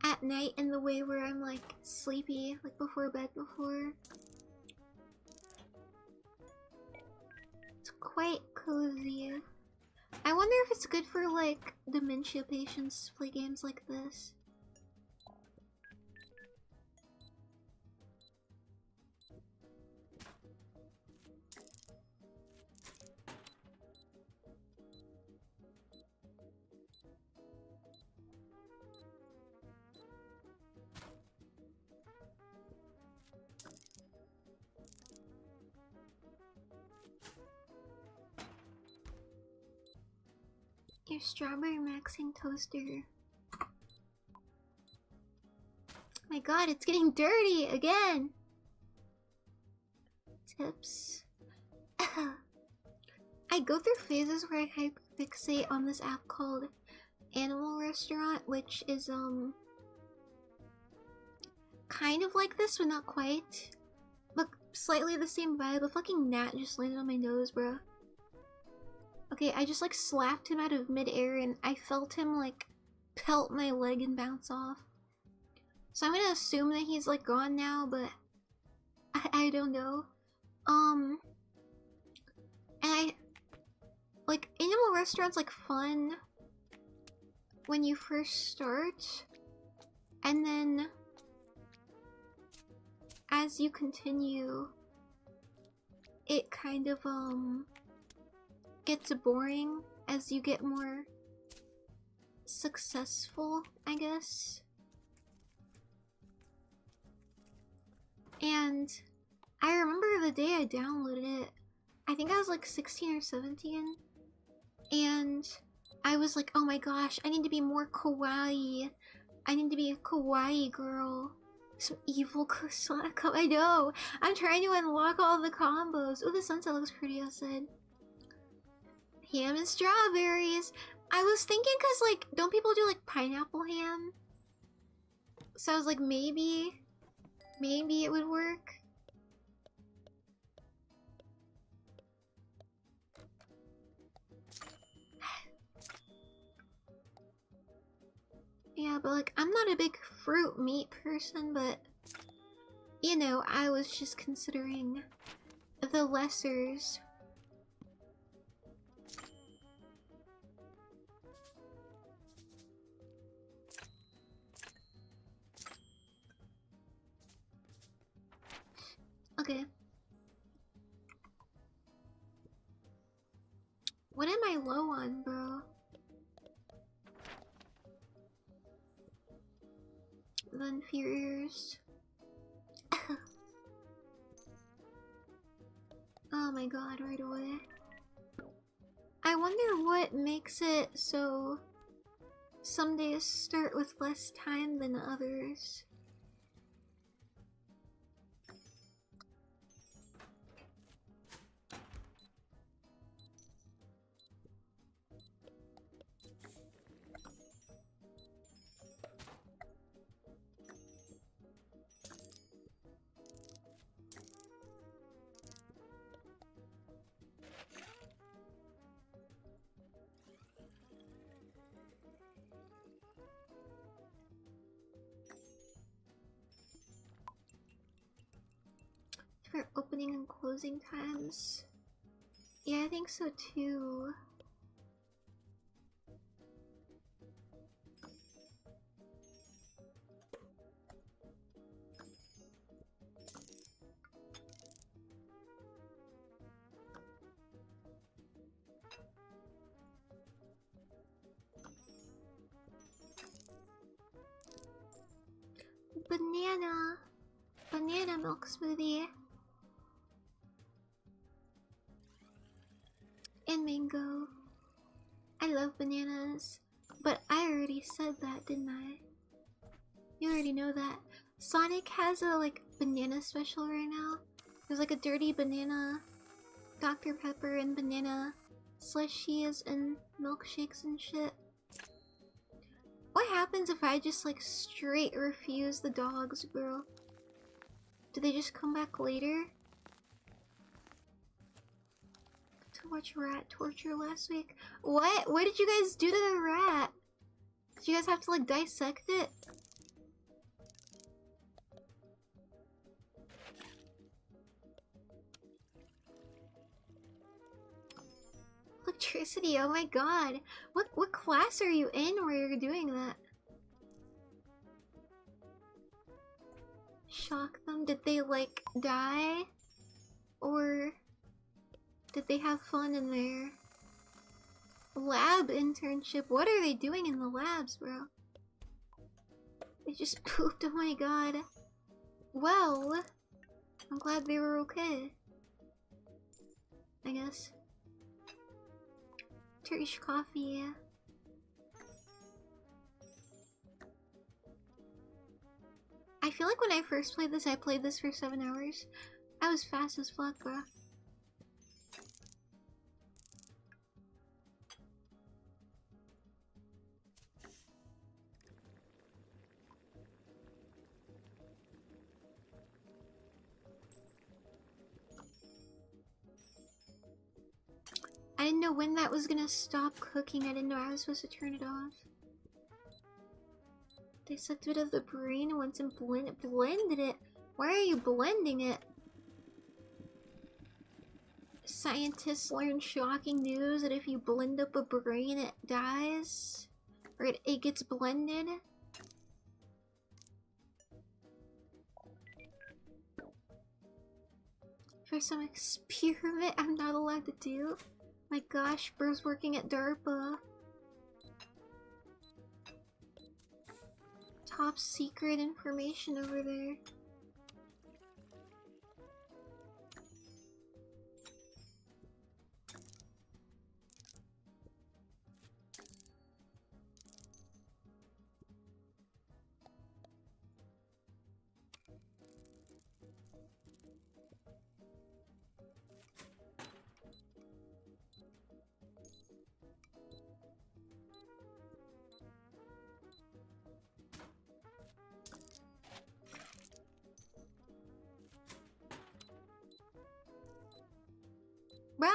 at night in the way where I'm like sleepy, like before bed before. It's quite cozy. I wonder if it's good for like dementia patients to play games like this. Your strawberry maxing toaster. My god, it's getting dirty again! Tips. I go through phases where I hyperfixate on this app called Animal Restaurant, which is kind of like this, but not quite. But slightly the same vibe. A fucking gnat just landed on my nose, bro. Okay, I just like slapped him out of midair and I felt him like pelt my leg and bounce off. So I'm gonna assume that he's like gone now, but I don't know. And I like Animal Restaurant's like fun when you first start, and then as you continue it kind of gets boring as you get more successful, I guess. And I remember the day I downloaded it, I think I was like 16 or 17, and I was like, oh my gosh, I need to be more kawaii. I need to be a kawaii girl. Some evil I know. I'm trying to unlock all the combos. Oh, the sunset looks pretty outside. Ham and strawberries. I was thinking because like, don't people do like pineapple ham? So I was like, maybe it would work. Yeah, but like, I'm not a big fruit meat person, but You know, I was just considering the lessers. Okay. What am I low on, bro? The inferiors. Oh my god, right away. I wonder what makes it so some days start with less time than others. For opening and closing times. Yeah, I think so too. Banana milk smoothie. And mango. I love bananas. But I already said that, didn't I? You already know that. Sonic has a like banana special right now. There's like a dirty banana, Dr. Pepper, and banana slushies and milkshakes and shit. What happens if I just like straight refuse the dogs, bro? Do they just come back later? To watch rat torture last week? What? What did you guys do to the rat? Did you guys have to like dissect it? Electricity, oh my god. What class are you in where you're doing that? Shock them? Did they like die? Or did they have fun in their lab internship? What are they doing in the labs, bro? They just pooped, oh my god. Well, I'm glad they were okay, I guess. Turkish coffee, yeah. I feel like when I first played this, I played this for 7 hours. I was fast as fuck, bro. I didn't know when that was gonna stop cooking. I didn't know I was supposed to turn it off. They sucked a bit of the brain once and blended it. Why are you blending it? Scientists learn shocking news that if you blend up a brain, it dies. Or it gets blended. For some experiment I'm not allowed to do. My gosh, bro's working at DARPA. Top secret information over there. Bro!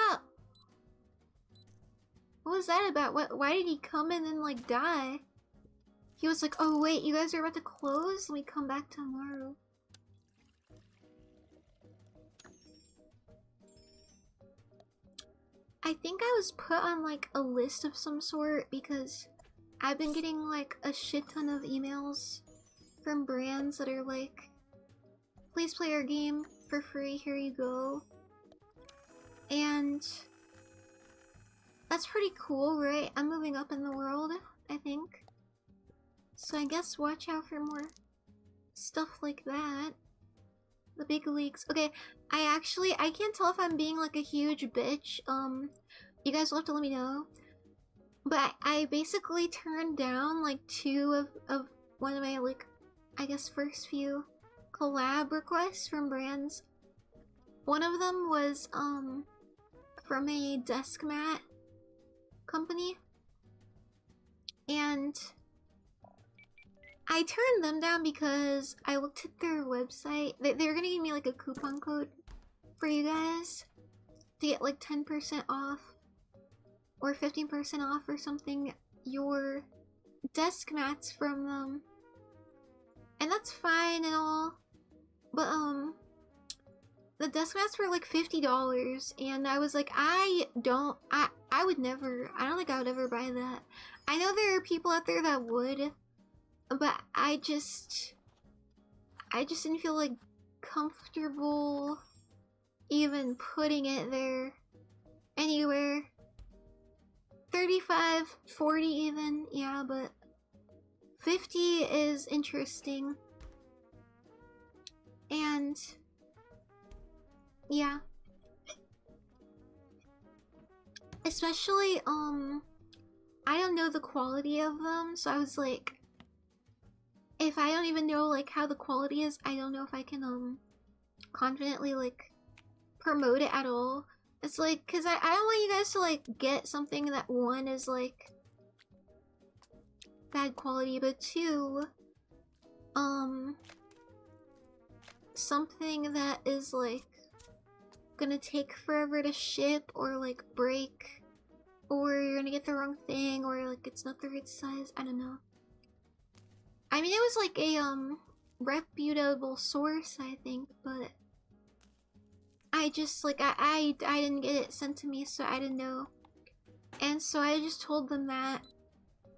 What was that about? Why did he come and then like die? He was like, oh wait, you guys are about to close? Let me come back tomorrow. I think I was put on like a list of some sort because I've been getting like a shit ton of emails from brands that are like, please play our game for free, here you go. And that's pretty cool, right? I'm moving up in the world, I think. So I guess watch out for more stuff like that. The big leagues. Okay, I can't tell if I'm being like a huge bitch. You guys will have to let me know. But I basically turned down like 2 of one of my like, I guess first few collab requests from brands. One of them was from a desk mat company. And I turned them down because I looked at their website. They were gonna give me like a coupon code for you guys to get like 10% off or 15% off or something your desk mats from them. And that's fine and all. But the desk mats were like $50 and I was like, I don't think I would ever buy that. I know there are people out there that would, but I just didn't feel like comfortable even putting it there anywhere. 35, 40 even, yeah, but 50 is interesting. And yeah. Especially, I don't know the quality of them, so I was like, if I don't even know like how the quality is, I don't know if I can confidently like promote it at all. It's like, cause I don't want you guys to like get something that one is like bad quality, but 2, something that is like gonna take forever to ship or like break, or you're gonna get the wrong thing, or like it's not the right size. I don't know. I mean, it was like a reputable source, I think, but I just like I didn't get it sent to me, so I didn't know. And so I just told them that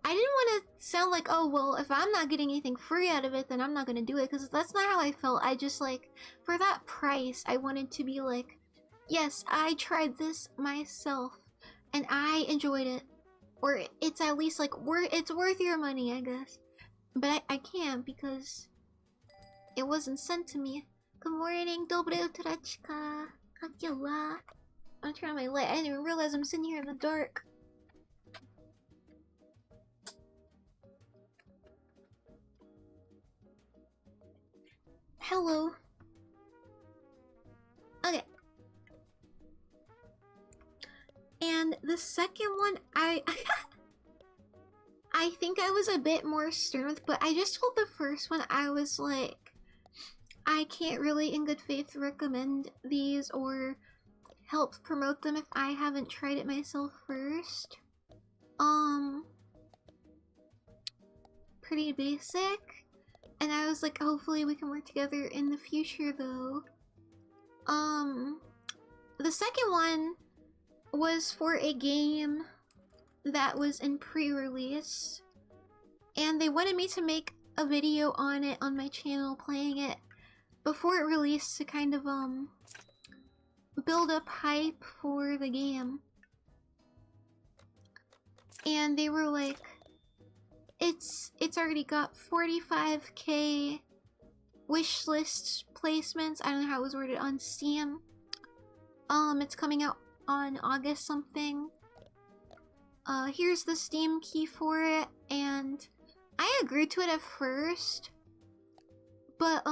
I didn't want to sound like, oh well, if I'm not getting anything free out of it, then I'm not gonna do it, because that's not how I felt. I just like, for that price, I wanted to be like, yes, I tried this myself and I enjoyed it, or it's at least like it's worth your money, I guess. But I can't because it wasn't sent to me. Good morning, dobre utrachka. Kakila. I'm turning on my light. I didn't even realize I'm sitting here in the dark. Hello. Okay. And the second one, I think I was a bit more stern with, but I just told the first one, I was like, I can't really in good faith recommend these or help promote them if I haven't tried it myself first. Pretty basic. And I was like, hopefully we can work together in the future though. The second one was for a game that was in pre-release, and they wanted me to make a video on it on my channel playing it before it released to kind of build up hype for the game. And they were like, it's already got 45k wishlist placements. I don't know how it was worded on Steam. It's coming out on August something. Here's the Steam key for it, and I agreed to it at first, but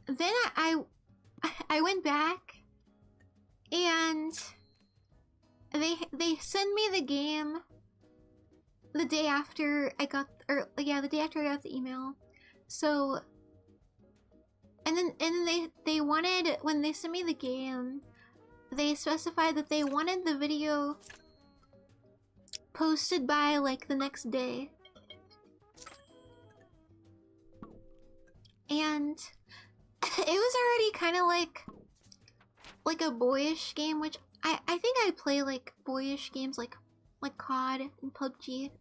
then I went back and they sent me the game the day after I got, the day after I got the email. So and then they wanted, when they sent me the game, they specified that they wanted the video posted by like the next day. And it was already kind of like like a boyish game, which I think I play like boyish games like COD and PUBG.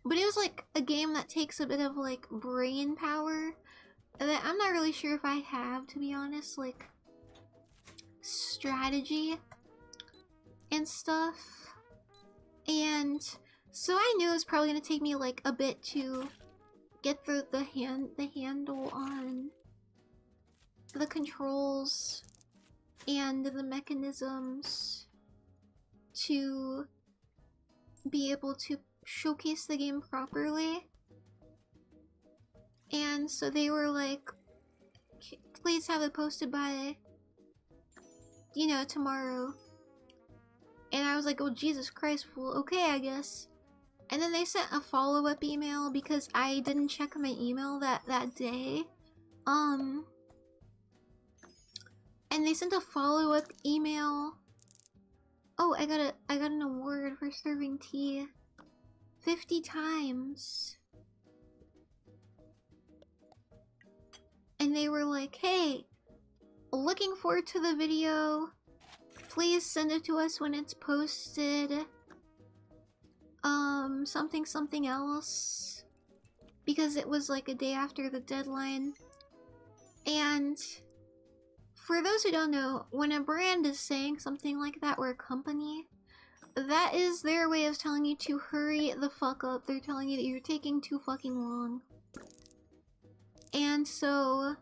But it was like a game that takes a bit of like brain power that I'm not really sure if I have, to be honest, like strategy and stuff. And so I knew it was probably gonna take me like a bit to get the handle on the controls and the mechanisms to be able to showcase the game properly. And so they were like, please have it posted by, you know, tomorrow. And I was like, oh Jesus Christ, well, okay, I guess. And then they sent a follow-up email because I didn't check my email that day. And they sent a follow-up email. Oh, I got an award for serving tea 50 times. And they were like, hey, looking forward to the video. Please send it to us when it's posted. Something else. Because it was like a day after the deadline. And for those who don't know, when a brand is saying something like that, or a company, that is their way of telling you to hurry the fuck up. They're telling you that you're taking too fucking long. And so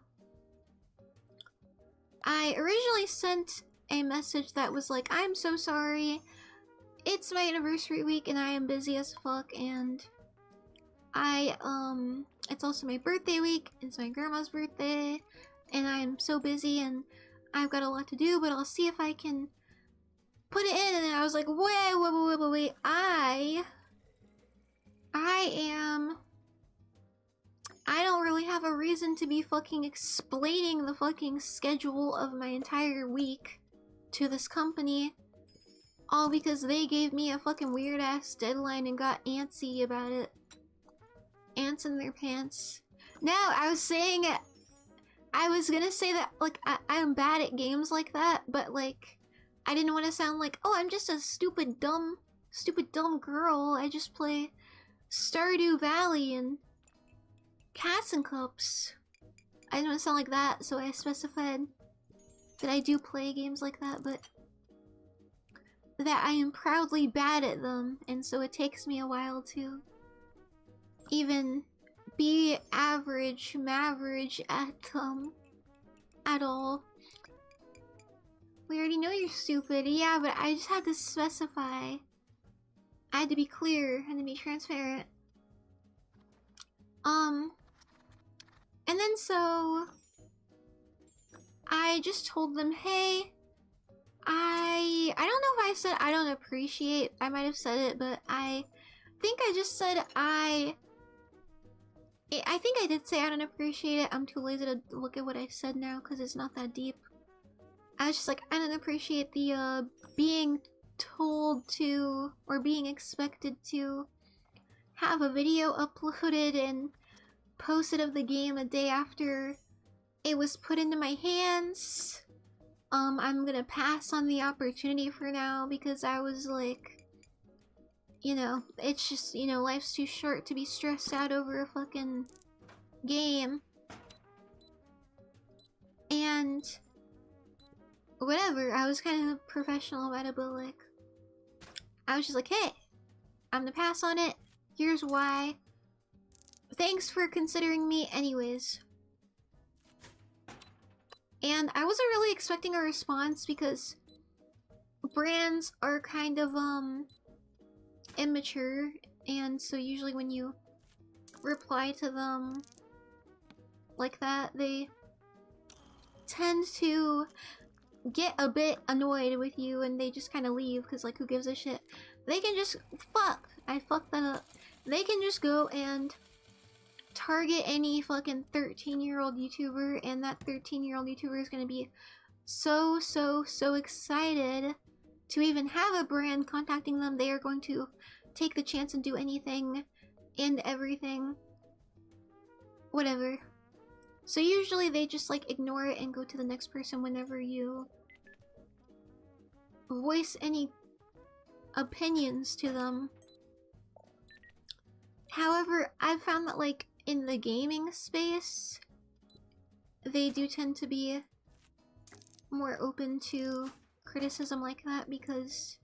I originally sent a message that was like, I'm so sorry. It's my anniversary week and I am busy as fuck, and it's also my birthday week. It's my grandma's birthday and I am so busy and I've got a lot to do, but I'll see if I can put it in. And then I was like, wait, I don't really have a reason to be fucking explaining the fucking schedule of my entire week to this company, all because they gave me a fucking weird ass deadline and got antsy about it. Ants in their pants. No, I was gonna say that like I'm bad at games like that, but like I didn't want to sound like, oh, I'm just a stupid dumb girl. I just play Stardew Valley and Cats and Cups. I didn't want to sound like that, so I specified that I do play games like that, but that I am proudly bad at them, and so it takes me a while to even be average at them at all. We already know you're stupid. Yeah, but I just had to specify. I had to be clear and to be transparent. And then so I just told them, hey, I don't know if I said I don't appreciate. I might have said it, but I think I just said I think I did say I don't appreciate it. I'm too lazy to look at what I said now because it's not that deep. I was just like, I don't appreciate the being told to, or being expected to, have a video uploaded and posted of the game a day after it was put into my hands. I'm gonna pass on the opportunity for now because I was like, you know, it's just, you know, life's too short to be stressed out over a fucking game. And whatever, I was kind of professional about it, but like, I was just like, hey, I'm gonna pass on it. Here's why. Thanks for considering me anyways. And I wasn't really expecting a response because brands are kind of immature, and so usually when you reply to them like that, they tend to get a bit annoyed with you and they just kind of leave because like, who gives a shit? They can just I fucked that up. They can just go and target any fucking 13-year-old YouTuber, and that 13-year-old YouTuber is gonna be so excited to even have a brand contacting them. They are going to take the chance and do anything and everything. Whatever. So usually they just like ignore it and go to the next person whenever you voice any opinions to them. However, I've found that like in the gaming space, they do tend to be more open to criticism like that because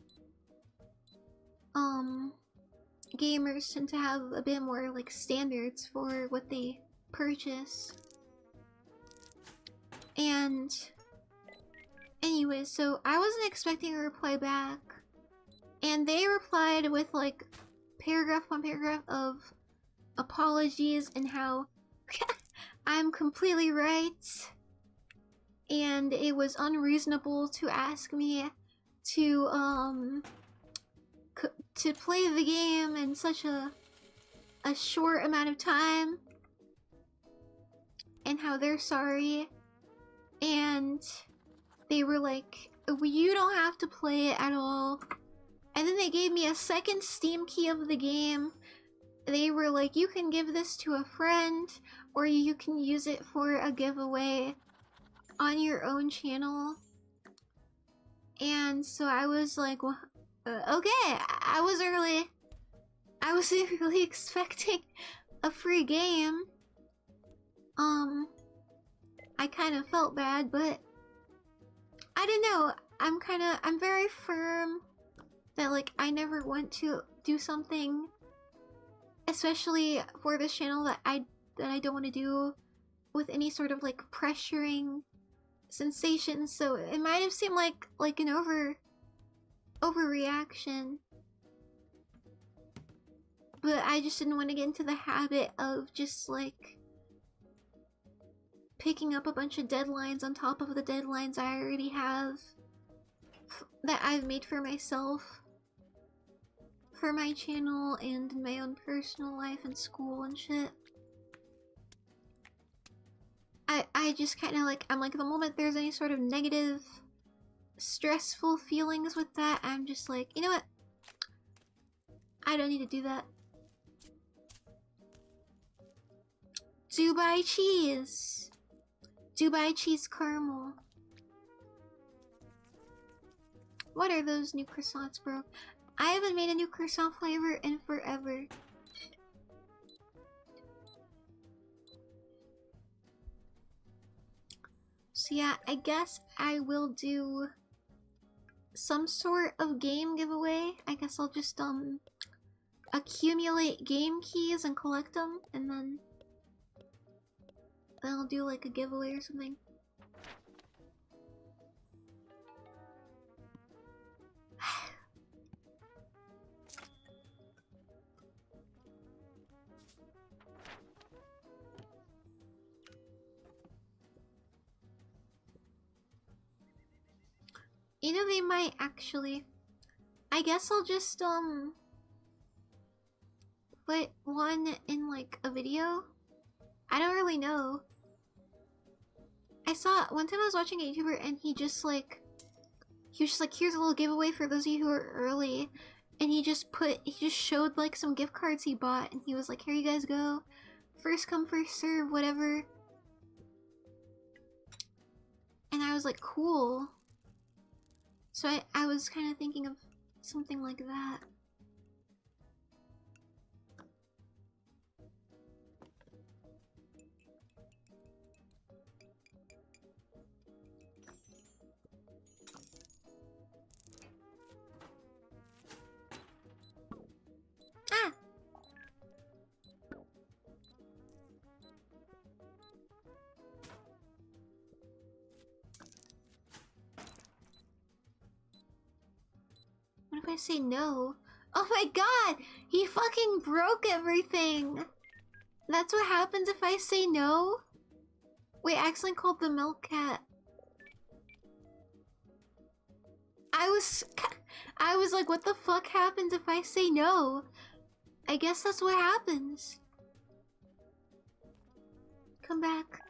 gamers tend to have a bit more like standards for what they purchase. And anyways, so I wasn't expecting a reply back, and they replied with like paragraph upon paragraph of apologies and how I'm completely right and it was unreasonable to ask me to play the game in such a short amount of time, and how they're sorry, and they were like, you don't have to play it at all. And then they gave me a second Steam key of the game. They were like, you can give this to a friend, or you can use it for a giveaway on your own channel. And so I was like, well, okay, I wasn't really expecting a free game. I kind of felt bad, but I don't know. I'm very firm that like I never want to do something, especially for this channel, that I don't want to do with any sort of like pressuring sensation. So it might have seemed like an overreaction, but I just didn't want to get into the habit of just like picking up a bunch of deadlines on top of the deadlines I already have that I've made for myself, for my channel, and in my own personal life and school and shit. I just kind of like, I'm like, the moment there's any sort of negative, stressful feelings with that, I'm just like, you know what? I don't need to do that. Dubai cheese. Dubai cheese caramel. What are those new croissants, bro? I haven't made a new croissant flavor in forever. So yeah, I guess I will do some sort of game giveaway. I guess I'll just accumulate game keys and collect them, and then I'll do like a giveaway or something. You know, they might actually. I guess I'll just put one in like a video. I don't really know. I saw one time I was watching a YouTuber and he was just like, here's a little giveaway for those of you who are early, and he just showed like some gift cards he bought, and he was like, here you guys go, first come first serve, whatever. And I was like, cool. So I was kind of thinking of something like that. Ah! What if I say no? Oh my god! He fucking broke everything! That's what happens if I say no? Wait, I accidentally called the milk cat. I was like, what the fuck happens if I say no? I guess that's what happens. Come back.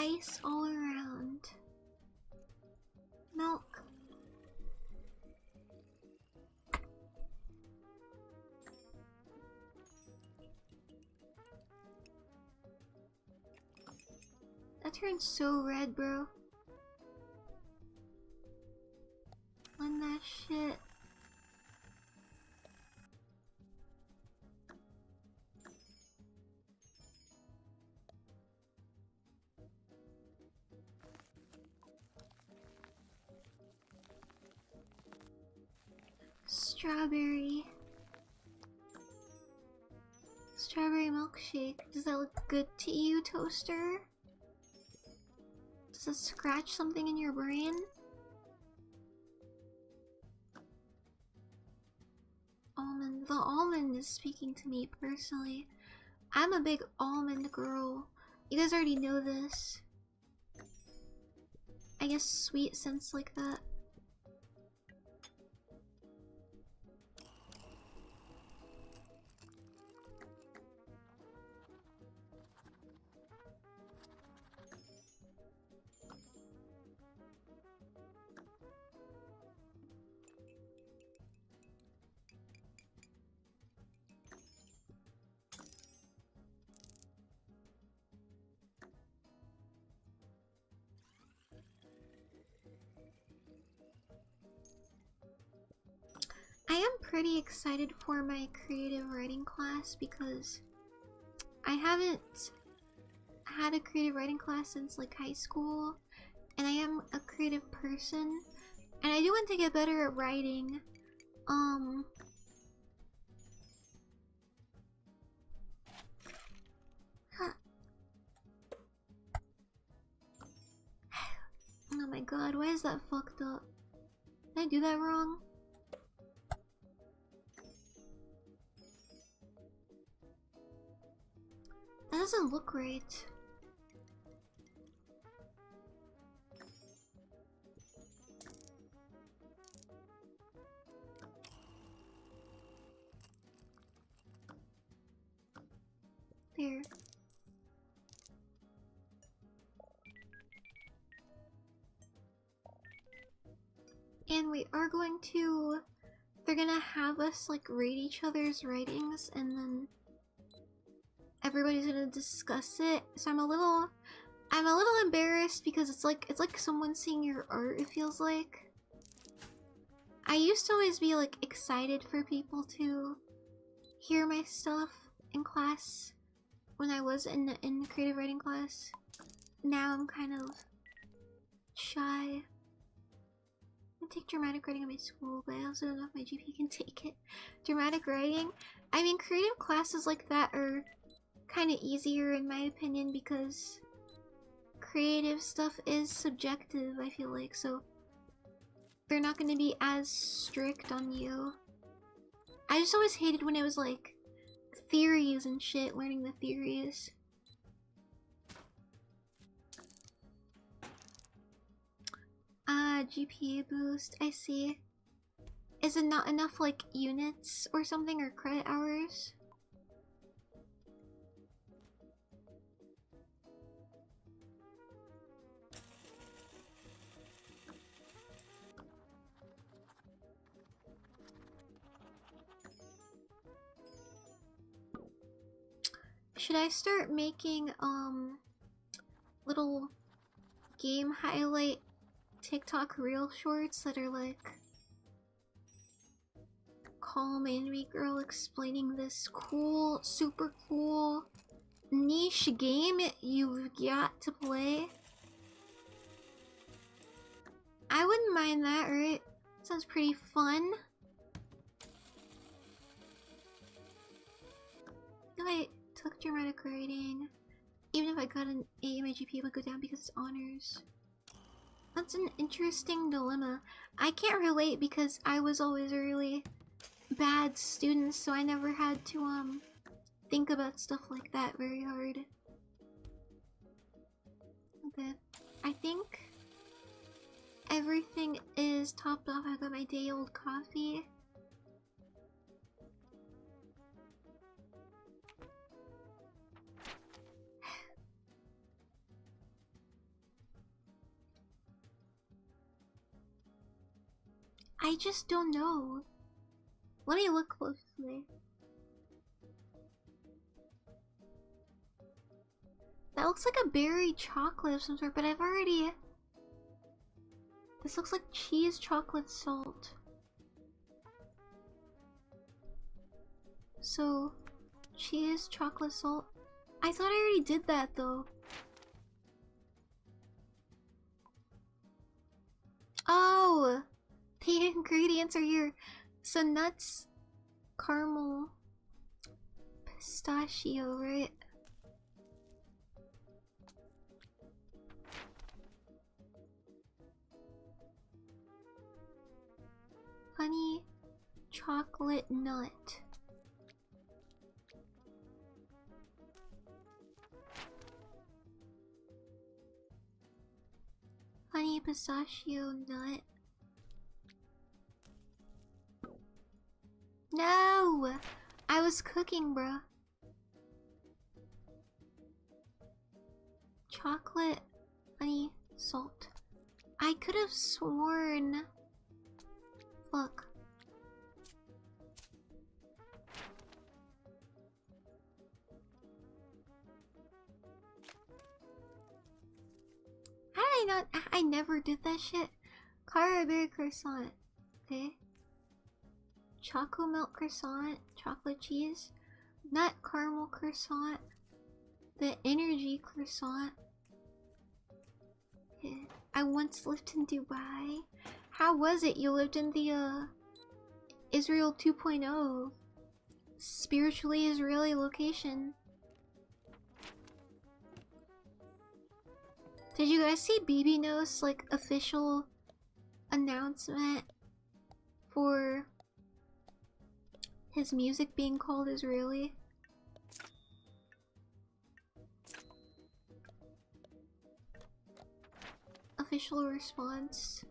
Ice all around. Milk. That turned so red, bro. On that shit. Strawberry. Strawberry milkshake. Does that look good to you, Toaster? Does it scratch something in your brain? Almond. The almond is speaking to me personally. I'm a big almond girl. You guys already know this. I guess sweet scents like that. I am pretty excited for my creative writing class because I haven't had a creative writing class since like high school, and I am a creative person and I do want to get better at writing. Oh my god, why is that fucked up? Did I do that wrong? That doesn't look right. There. And we are going to... They're gonna have us like rate each other's writings and then everybody's gonna discuss it. So I'm a little embarrassed because it's like someone seeing your art, it feels like. I used to always be like excited for people to hear my stuff in class when I was in creative writing class. Now I'm kind of shy. I take dramatic writing at my school, but I also don't know if my GP can take it. Dramatic writing? I mean, creative classes like that are kind of easier in my opinion because creative stuff is subjective, I feel like, so they're not going to be as strict on you. I just always hated when it was like theories and shit, learning the theories. GPA boost, I see. Is it not enough like units or something, or credit hours? Should I start making little game highlight TikTok reel shorts that are like calm anime girl explaining this cool, super cool niche game you've got to play? I wouldn't mind that, right? Sounds pretty fun. If I took dramatic writing, even if I got an A, my GPA would go down because it's honors. That's an interesting dilemma. I can't relate because I was always a really bad student, so I never had to think about stuff like that very hard. Okay, I think everything is topped off. I got my day old coffee. I just don't know. Let me look closely. That looks like a berry chocolate of some sort, but I've already... This looks like cheese chocolate salt. So, cheese chocolate salt. I thought I already did that though. Oh! The ingredients are here. So nuts, caramel, pistachio, right? Honey, chocolate, nut. Honey, pistachio, nut. No! I was cooking, bruh. Chocolate, honey, salt. I could have sworn... Fuck. How did I not? I never did that shit. Carberry croissant. Okay. Choco milk croissant. Chocolate cheese. Nut caramel croissant. The energy croissant. Okay. I once lived in Dubai. How was it? You lived in the Israel 2.0 spiritually Israeli location. Did you guys see BB Nose like official announcement for his music being called Israeli? Official response.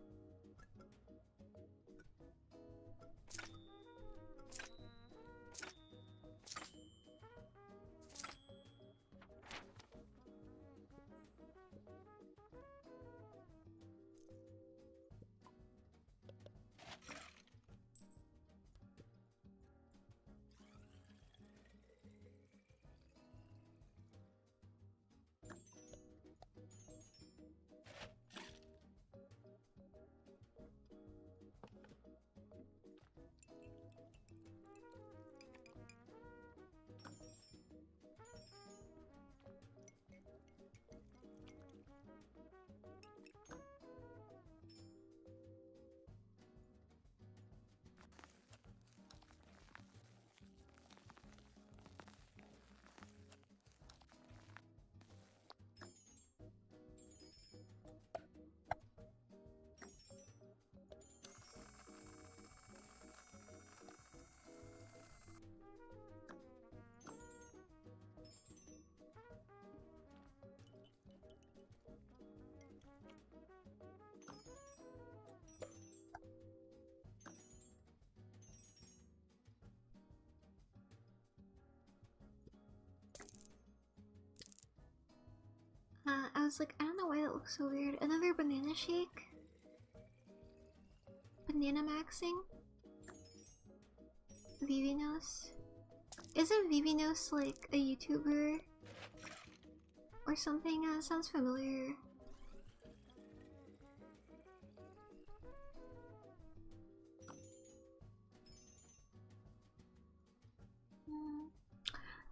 I was like, I don't know why that looks so weird. Another banana shake? Banana maxing? Vivinos? Isn't Vivinos like a YouTuber? Or something? Sounds familiar.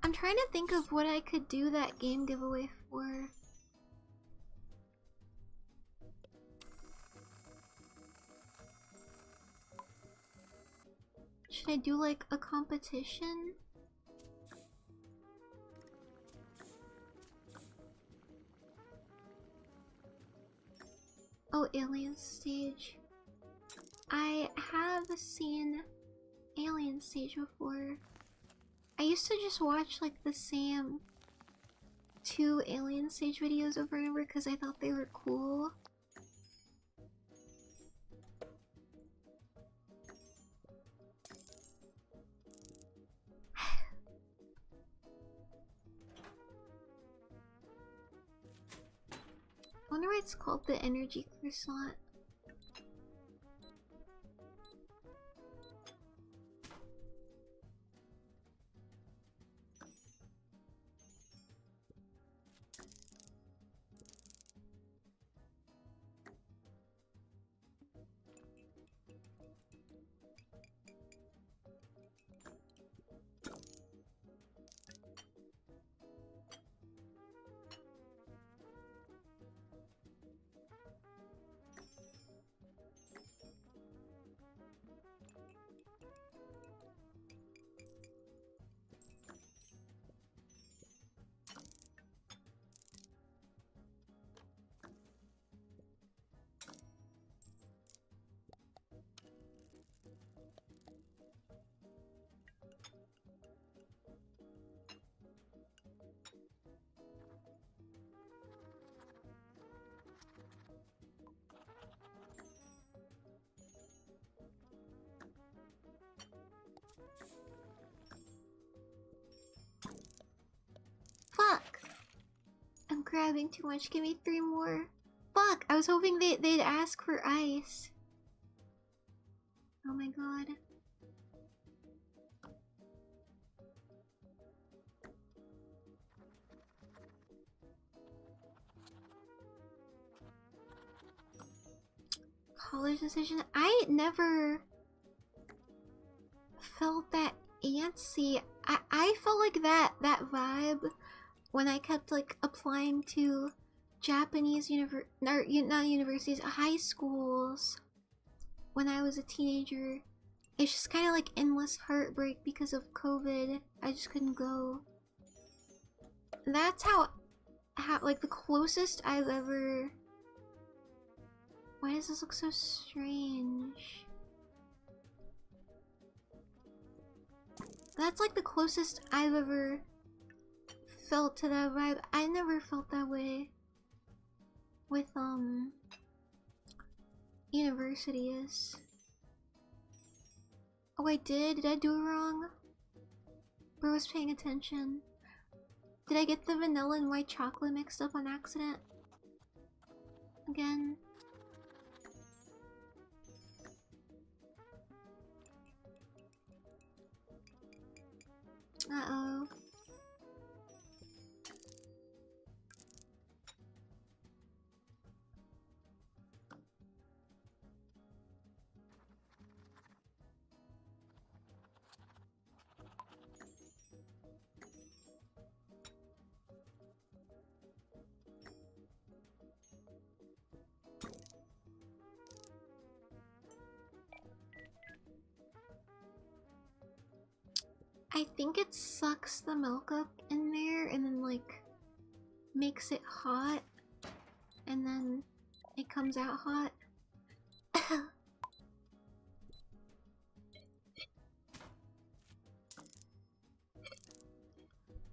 I'm trying to think of what I could do that game giveaway for. Should I do like a competition? Oh, Alien Stage. I have seen Alien Stage before. I used to just watch like the same 2 Alien Stage videos over and over because I thought they were cool. I wonder why it's called the energy croissant. grabbing too much. Give me 3 more. Fuck! I was hoping they'd ask for ice. Oh my god. College decision. I never felt that antsy. I felt like that vibe when I kept like applying to Japanese not universities, high schools when I was a teenager. It's just kind of like endless heartbreak because of COVID. I just couldn't go. That's how like the closest I've ever. Why does this look so strange? That's like the closest I've ever felt to that vibe. I never felt that way with universities. Oh, I did? Did I do it wrong? Bro was paying attention. Did I get the vanilla and white chocolate mixed up on accident? Again? Uh-oh. I think it sucks the milk up in there and then like makes it hot and then it comes out hot.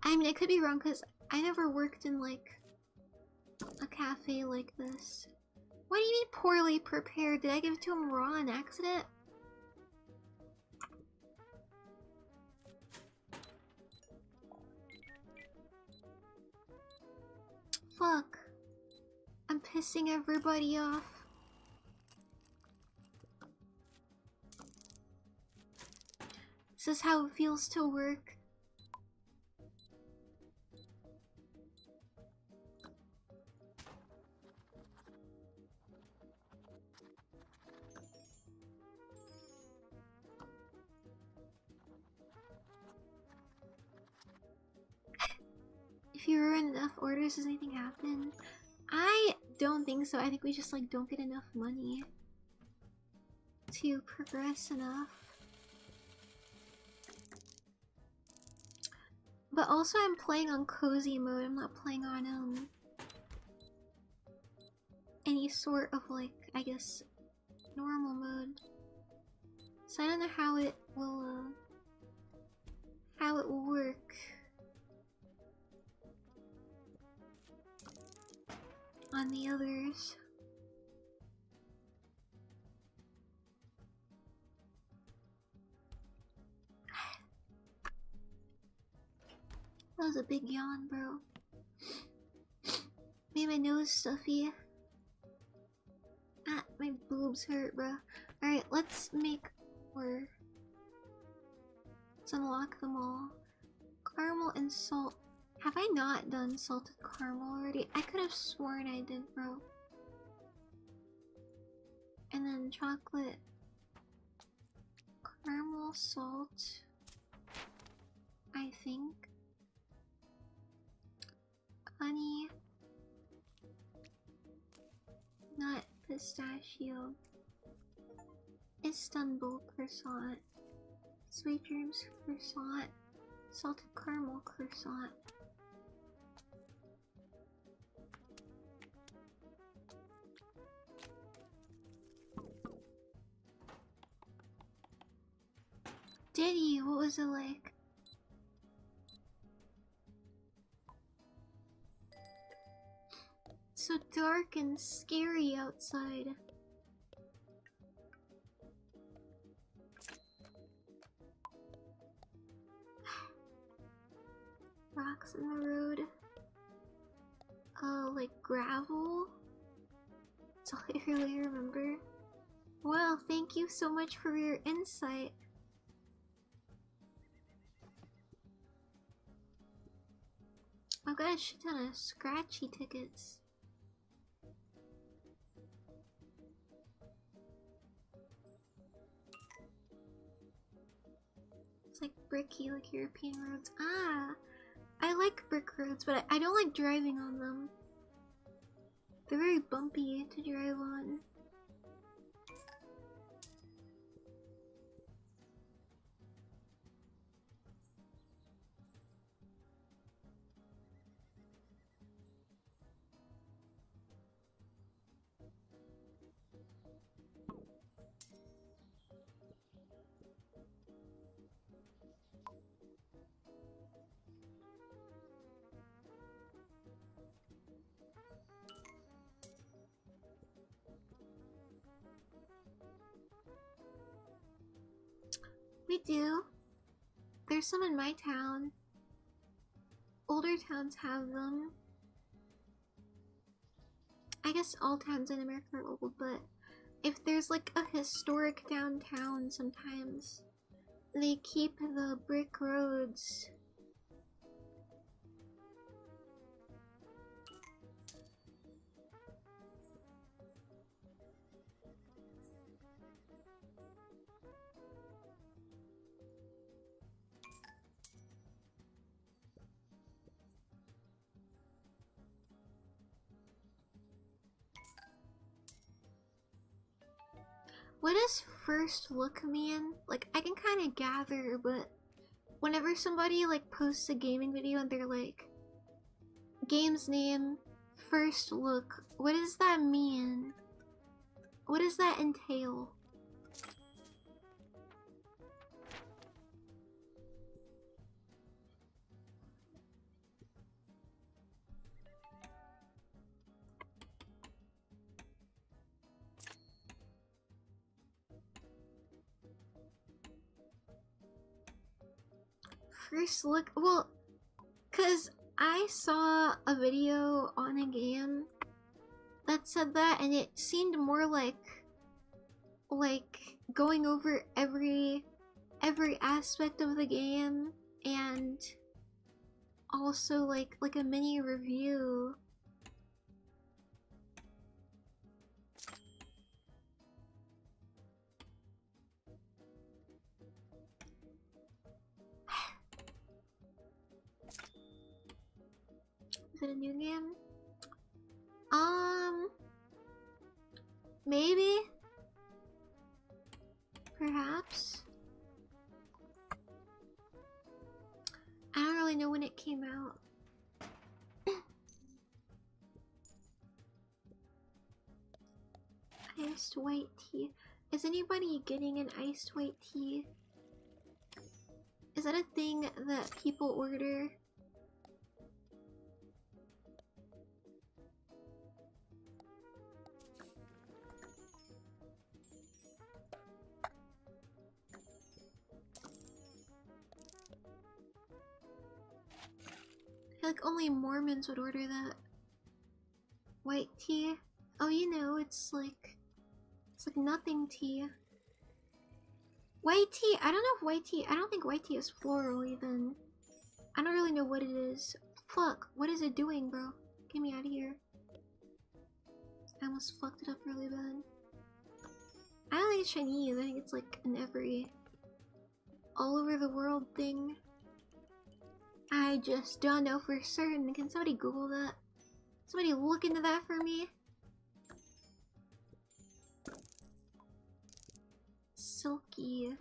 I mean, I could be wrong because I never worked in like a cafe like this. What do you mean poorly prepared? Did I give it to him raw on accident? Fuck. I'm pissing everybody off. This is how it feels to work. If you ruin enough orders, does anything happen? I don't think so. I think we just like don't get enough money to progress enough. But also I'm playing on cozy mode. I'm not playing on any sort of like, I guess, normal mode. So I don't know how it will work on the others. That was a big yawn, bro. Made my nose stuffy. Ah, my boobs hurt, bro. Alright, let's make more. Let's unlock them all. Caramel and salt. Have I not done salted caramel already? I could have sworn I did, bro. And then chocolate. Caramel, salt. I think. Honey. Nut, pistachio. Istanbul croissant. Sweet dreams croissant. Salted caramel croissant. Did you? What was it like? It's so dark and scary outside. Rocks in the road. like gravel. That's all I really remember. Well, thank you so much for your insight. I've got a shit ton of scratchy tickets. It's like bricky, like European roads. Ah, I like brick roads, but I don't like driving on them. They're very bumpy to drive on. We do. There's some in my town. Older towns have them. I guess all towns in America are old, but if there's like a historic downtown, sometimes they keep the brick roads. What does first look mean? Like, I can kind of gather, but whenever somebody like posts a gaming video and they're like, game's name, first look, what does that mean? What does that entail? First look, well, cause I saw a video on a game that said that, and it seemed more like going over every aspect of the game, and also like a mini review. Is it a new game? Maybe? Perhaps? I don't really know when it came out. Iced white tea. Is anybody getting an iced white tea? Is that a thing that people order? I feel like only Mormons would order that. White tea? Oh, you know, it's like nothing tea. White tea? I don't know if white tea, I don't think white tea is floral even. I don't really know what it is. Fuck, what is it doing, bro? Get me out of here. I almost fucked it up really bad. I don't think it's Chinese, I think it's like an every all over the world thing. I just don't know for certain. Can somebody Google that? Somebody look into that for me? Silky.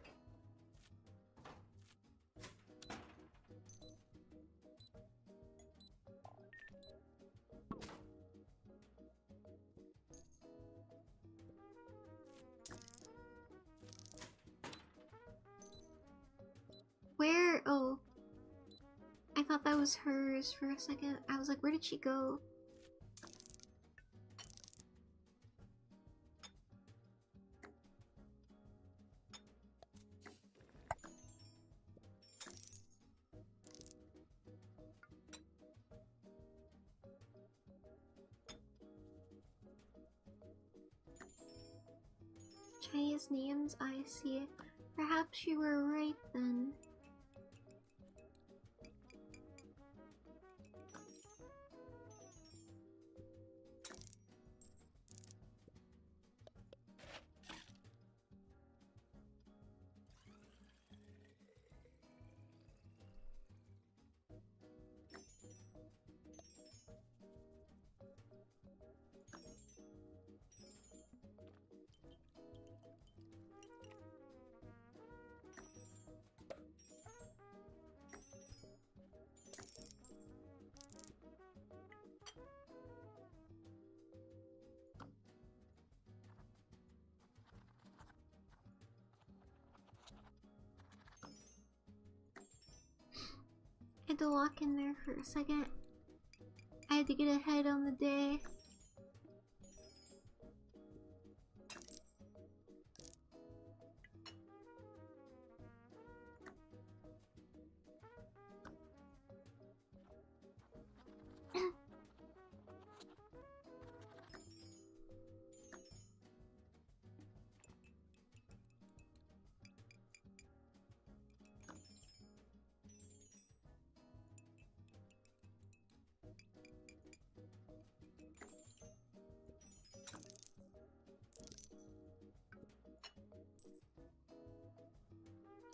Where? Oh. I thought that was hers for a second. I was like, where did she go? Chinese names, I see. Perhaps you were right then. I had to walk in there for a second. I had to get ahead on the day.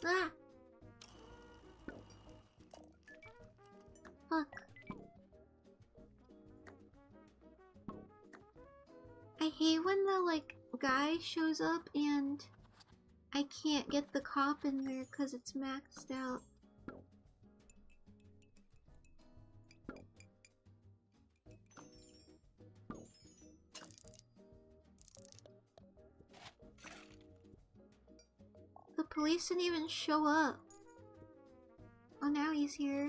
Ah! Fuck. I hate when the, like, guy shows up and I can't get the cop in there because it's maxed out. The police didn't even show up. Oh, now he's here.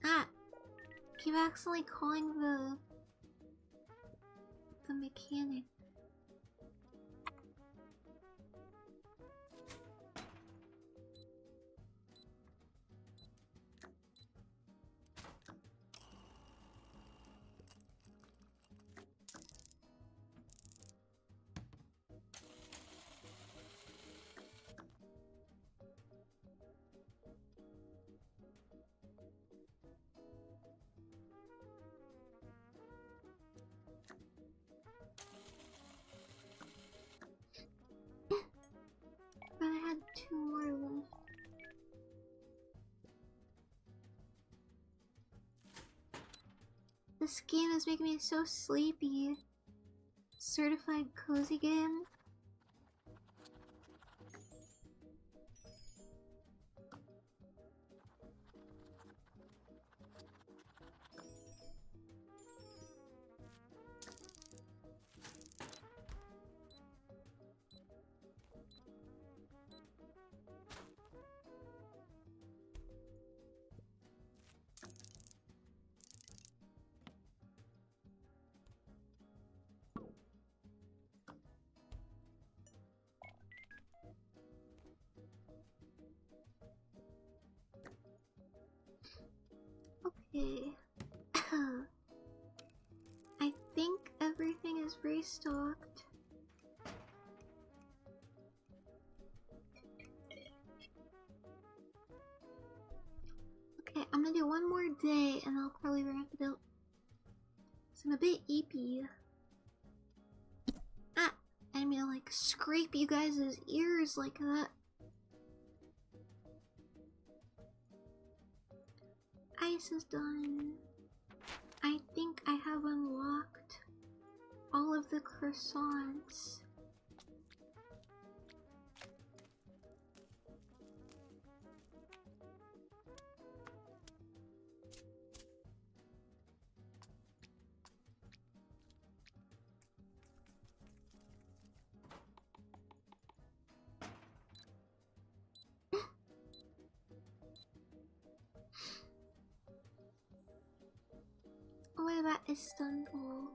Ah! Keep accidentally calling the mechanic. But I had 2 more left. This game is making me so sleepy. Certified cozy game. Okay. I think everything is restocked. Okay, I'm gonna do one more day and I'll probably wrap it up. So I'm a bit eepy. Ah! I didn't mean to like scrape you guys' ears like that. Ice is done. I think I have unlocked all of the croissants. What about Istanbul?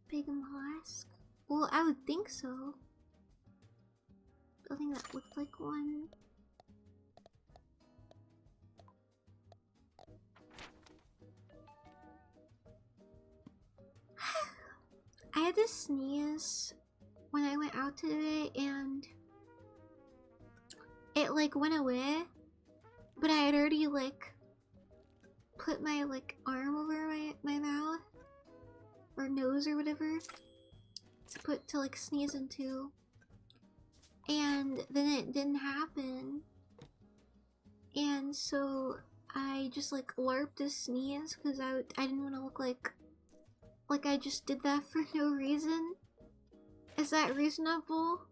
Big mosque? Well, I would think so. Building that looked like one. I had to sneeze when I went out today and it like went away, but I had already like put my like arm over my mouth or nose or whatever to like sneeze into, and then it didn't happen, and so I just like larped a sneeze because I didn't want to look like I just did that for no reason. Is that reasonable?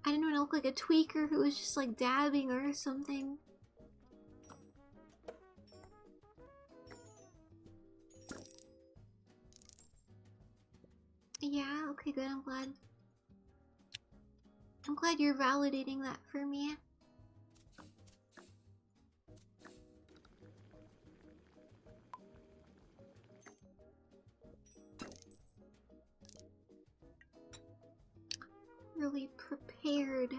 I didn't want to look like a tweaker who was just like dabbing or something. Yeah, okay, good. I'm glad. I'm glad you're validating that for me. Really prepared.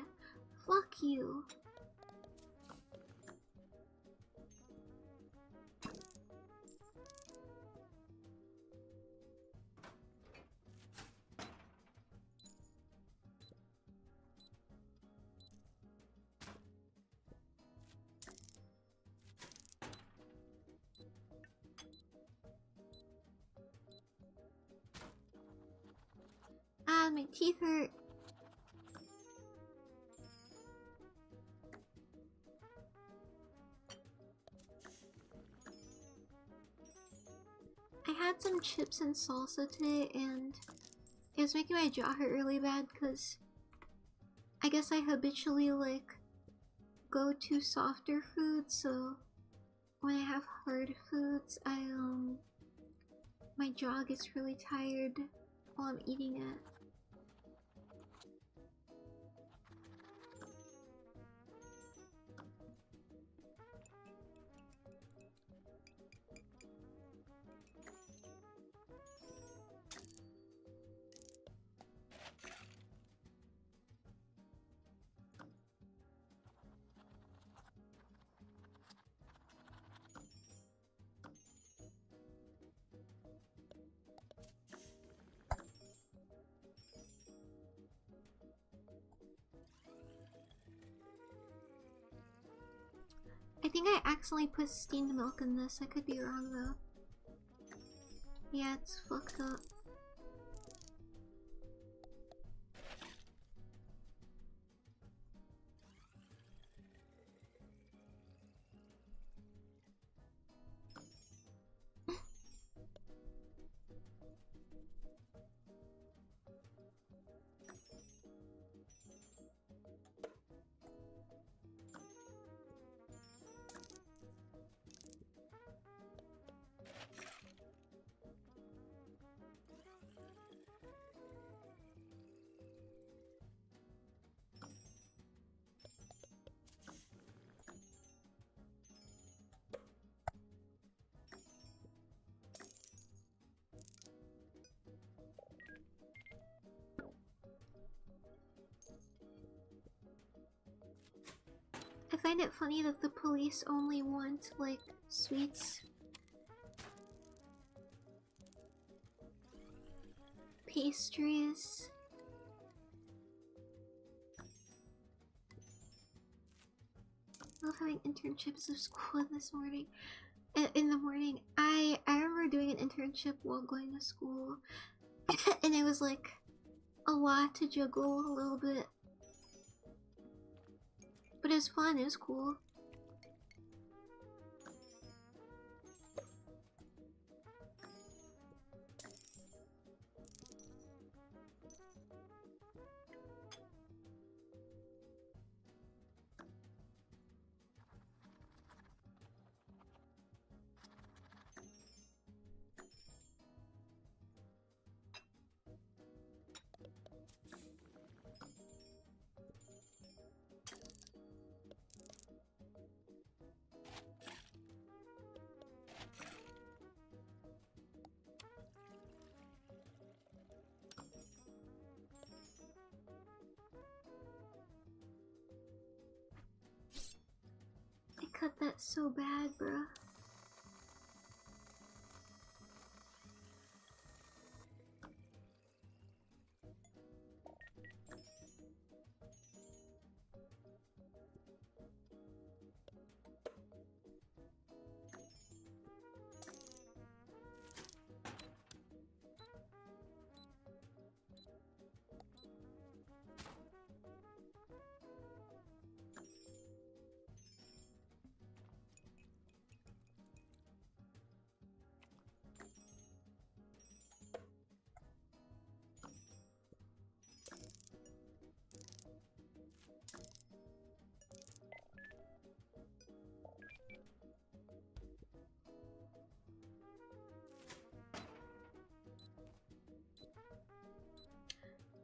Fuck you. Ah, my teeth hurt. I had some chips and salsa today and it was making my jaw hurt really bad because I guess I habitually like go to softer foods, so when I have hard foods my jaw gets really tired while I'm eating it. I think I accidentally put steamed milk in this. I could be wrong though. Yeah, it's fucked up. I find it funny that the police only want, like, sweets. Pastries. I love having internships of school this morning. In the morning, I remember doing an internship while going to school. And it was like a lot to juggle a little bit. But it was fun, it was cool. cut that so bad, bro.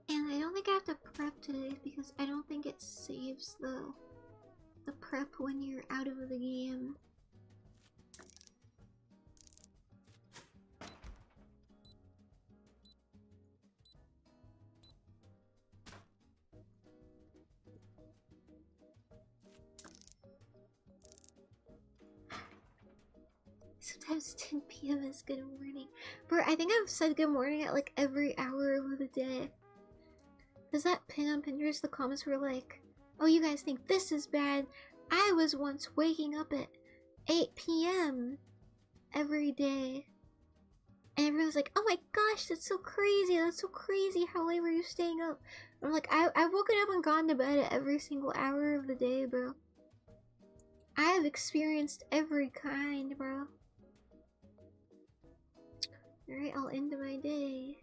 And I don't think I have to prep today because I don't think it saves the prep when you're out of the game. Sometimes 10 p.m. is good morning. Bro, I think I've said good morning at like every hour of the day. Does that pin on Pinterest? The comments were like, oh, you guys think this is bad. I was once waking up at 8 p.m. every day. And everyone's like, oh my gosh, that's so crazy. That's so crazy. How late were you staying up? I'm like, I've woken up and gone to bed at every single hour of the day, bro. I have experienced every kind, bro. Alright, I'll end my day.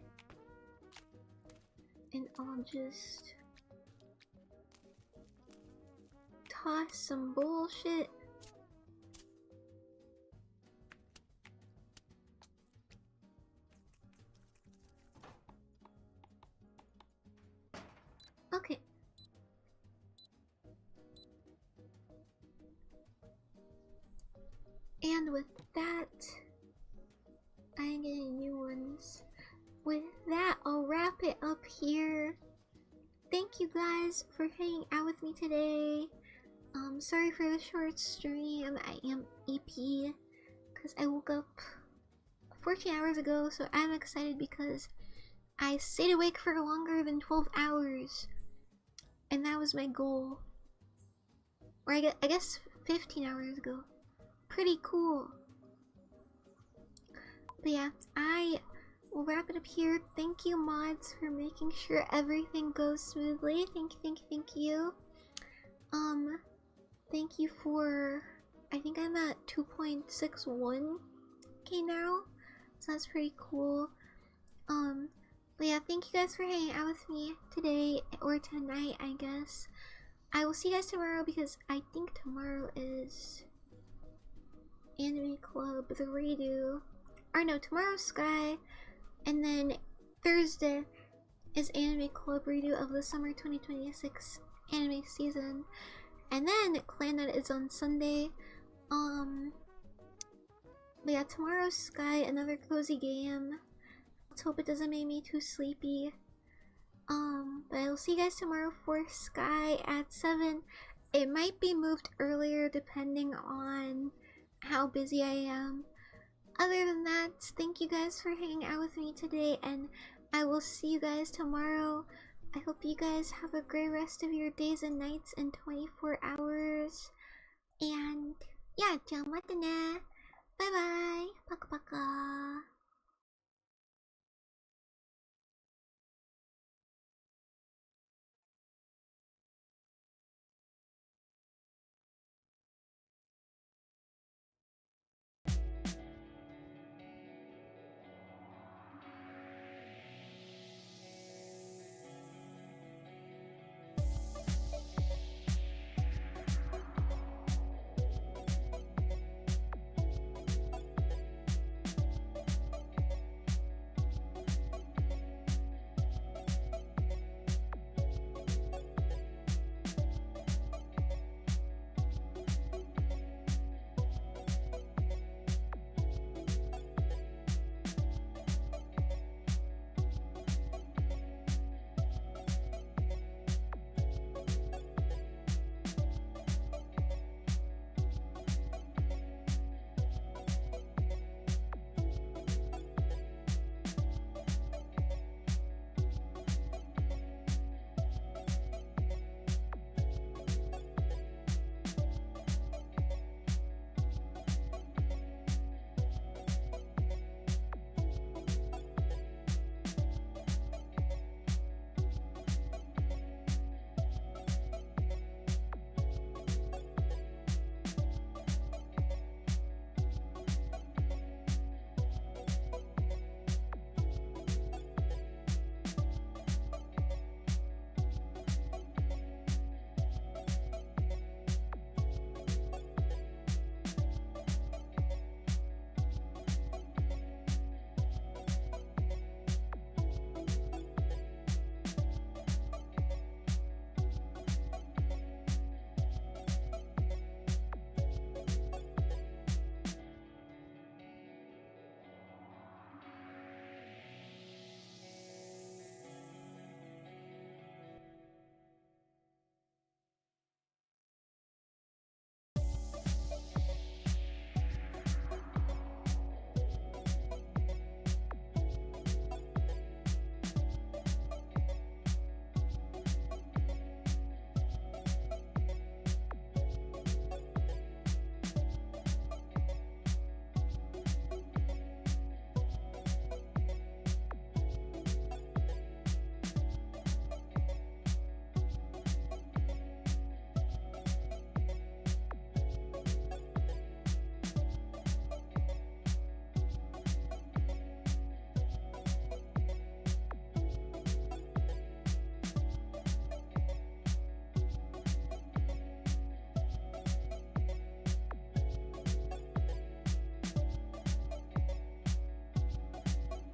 And I'll just toss some bullshit. Okay. And with that, I'm getting new ones. With that, I'll wrap it up here. Thank you guys for hanging out with me today. Sorry for the short stream. I am EP because I woke up 14 hours ago, so I'm excited because I stayed awake for longer than 12 hours. And that was my goal. Or I guess 15 hours ago. Pretty cool. But yeah, I will wrap it up here. Thank you, mods, for making sure everything goes smoothly. Thank you. Thank you for... I think I'm at 2.61k now, so that's pretty cool. But yeah, thank you guys for hanging out with me today, or tonight, I guess. I will see you guys tomorrow because I think tomorrow is Anime Club, the redo. Or no, tomorrow's Sky, and then Thursday is Anime Club redo of the summer 2026 anime season. And then Clannad is on Sunday. But yeah, tomorrow's Sky, another cozy game. Let's hope it doesn't make me too sleepy. But I will see you guys tomorrow for Sky at 7. It might be moved earlier depending on how busy I am. Other than that, thank you guys for hanging out with me today, and I will see you guys tomorrow. I hope you guys have a great rest of your days and nights and 24 hours. And yeah, bye bye.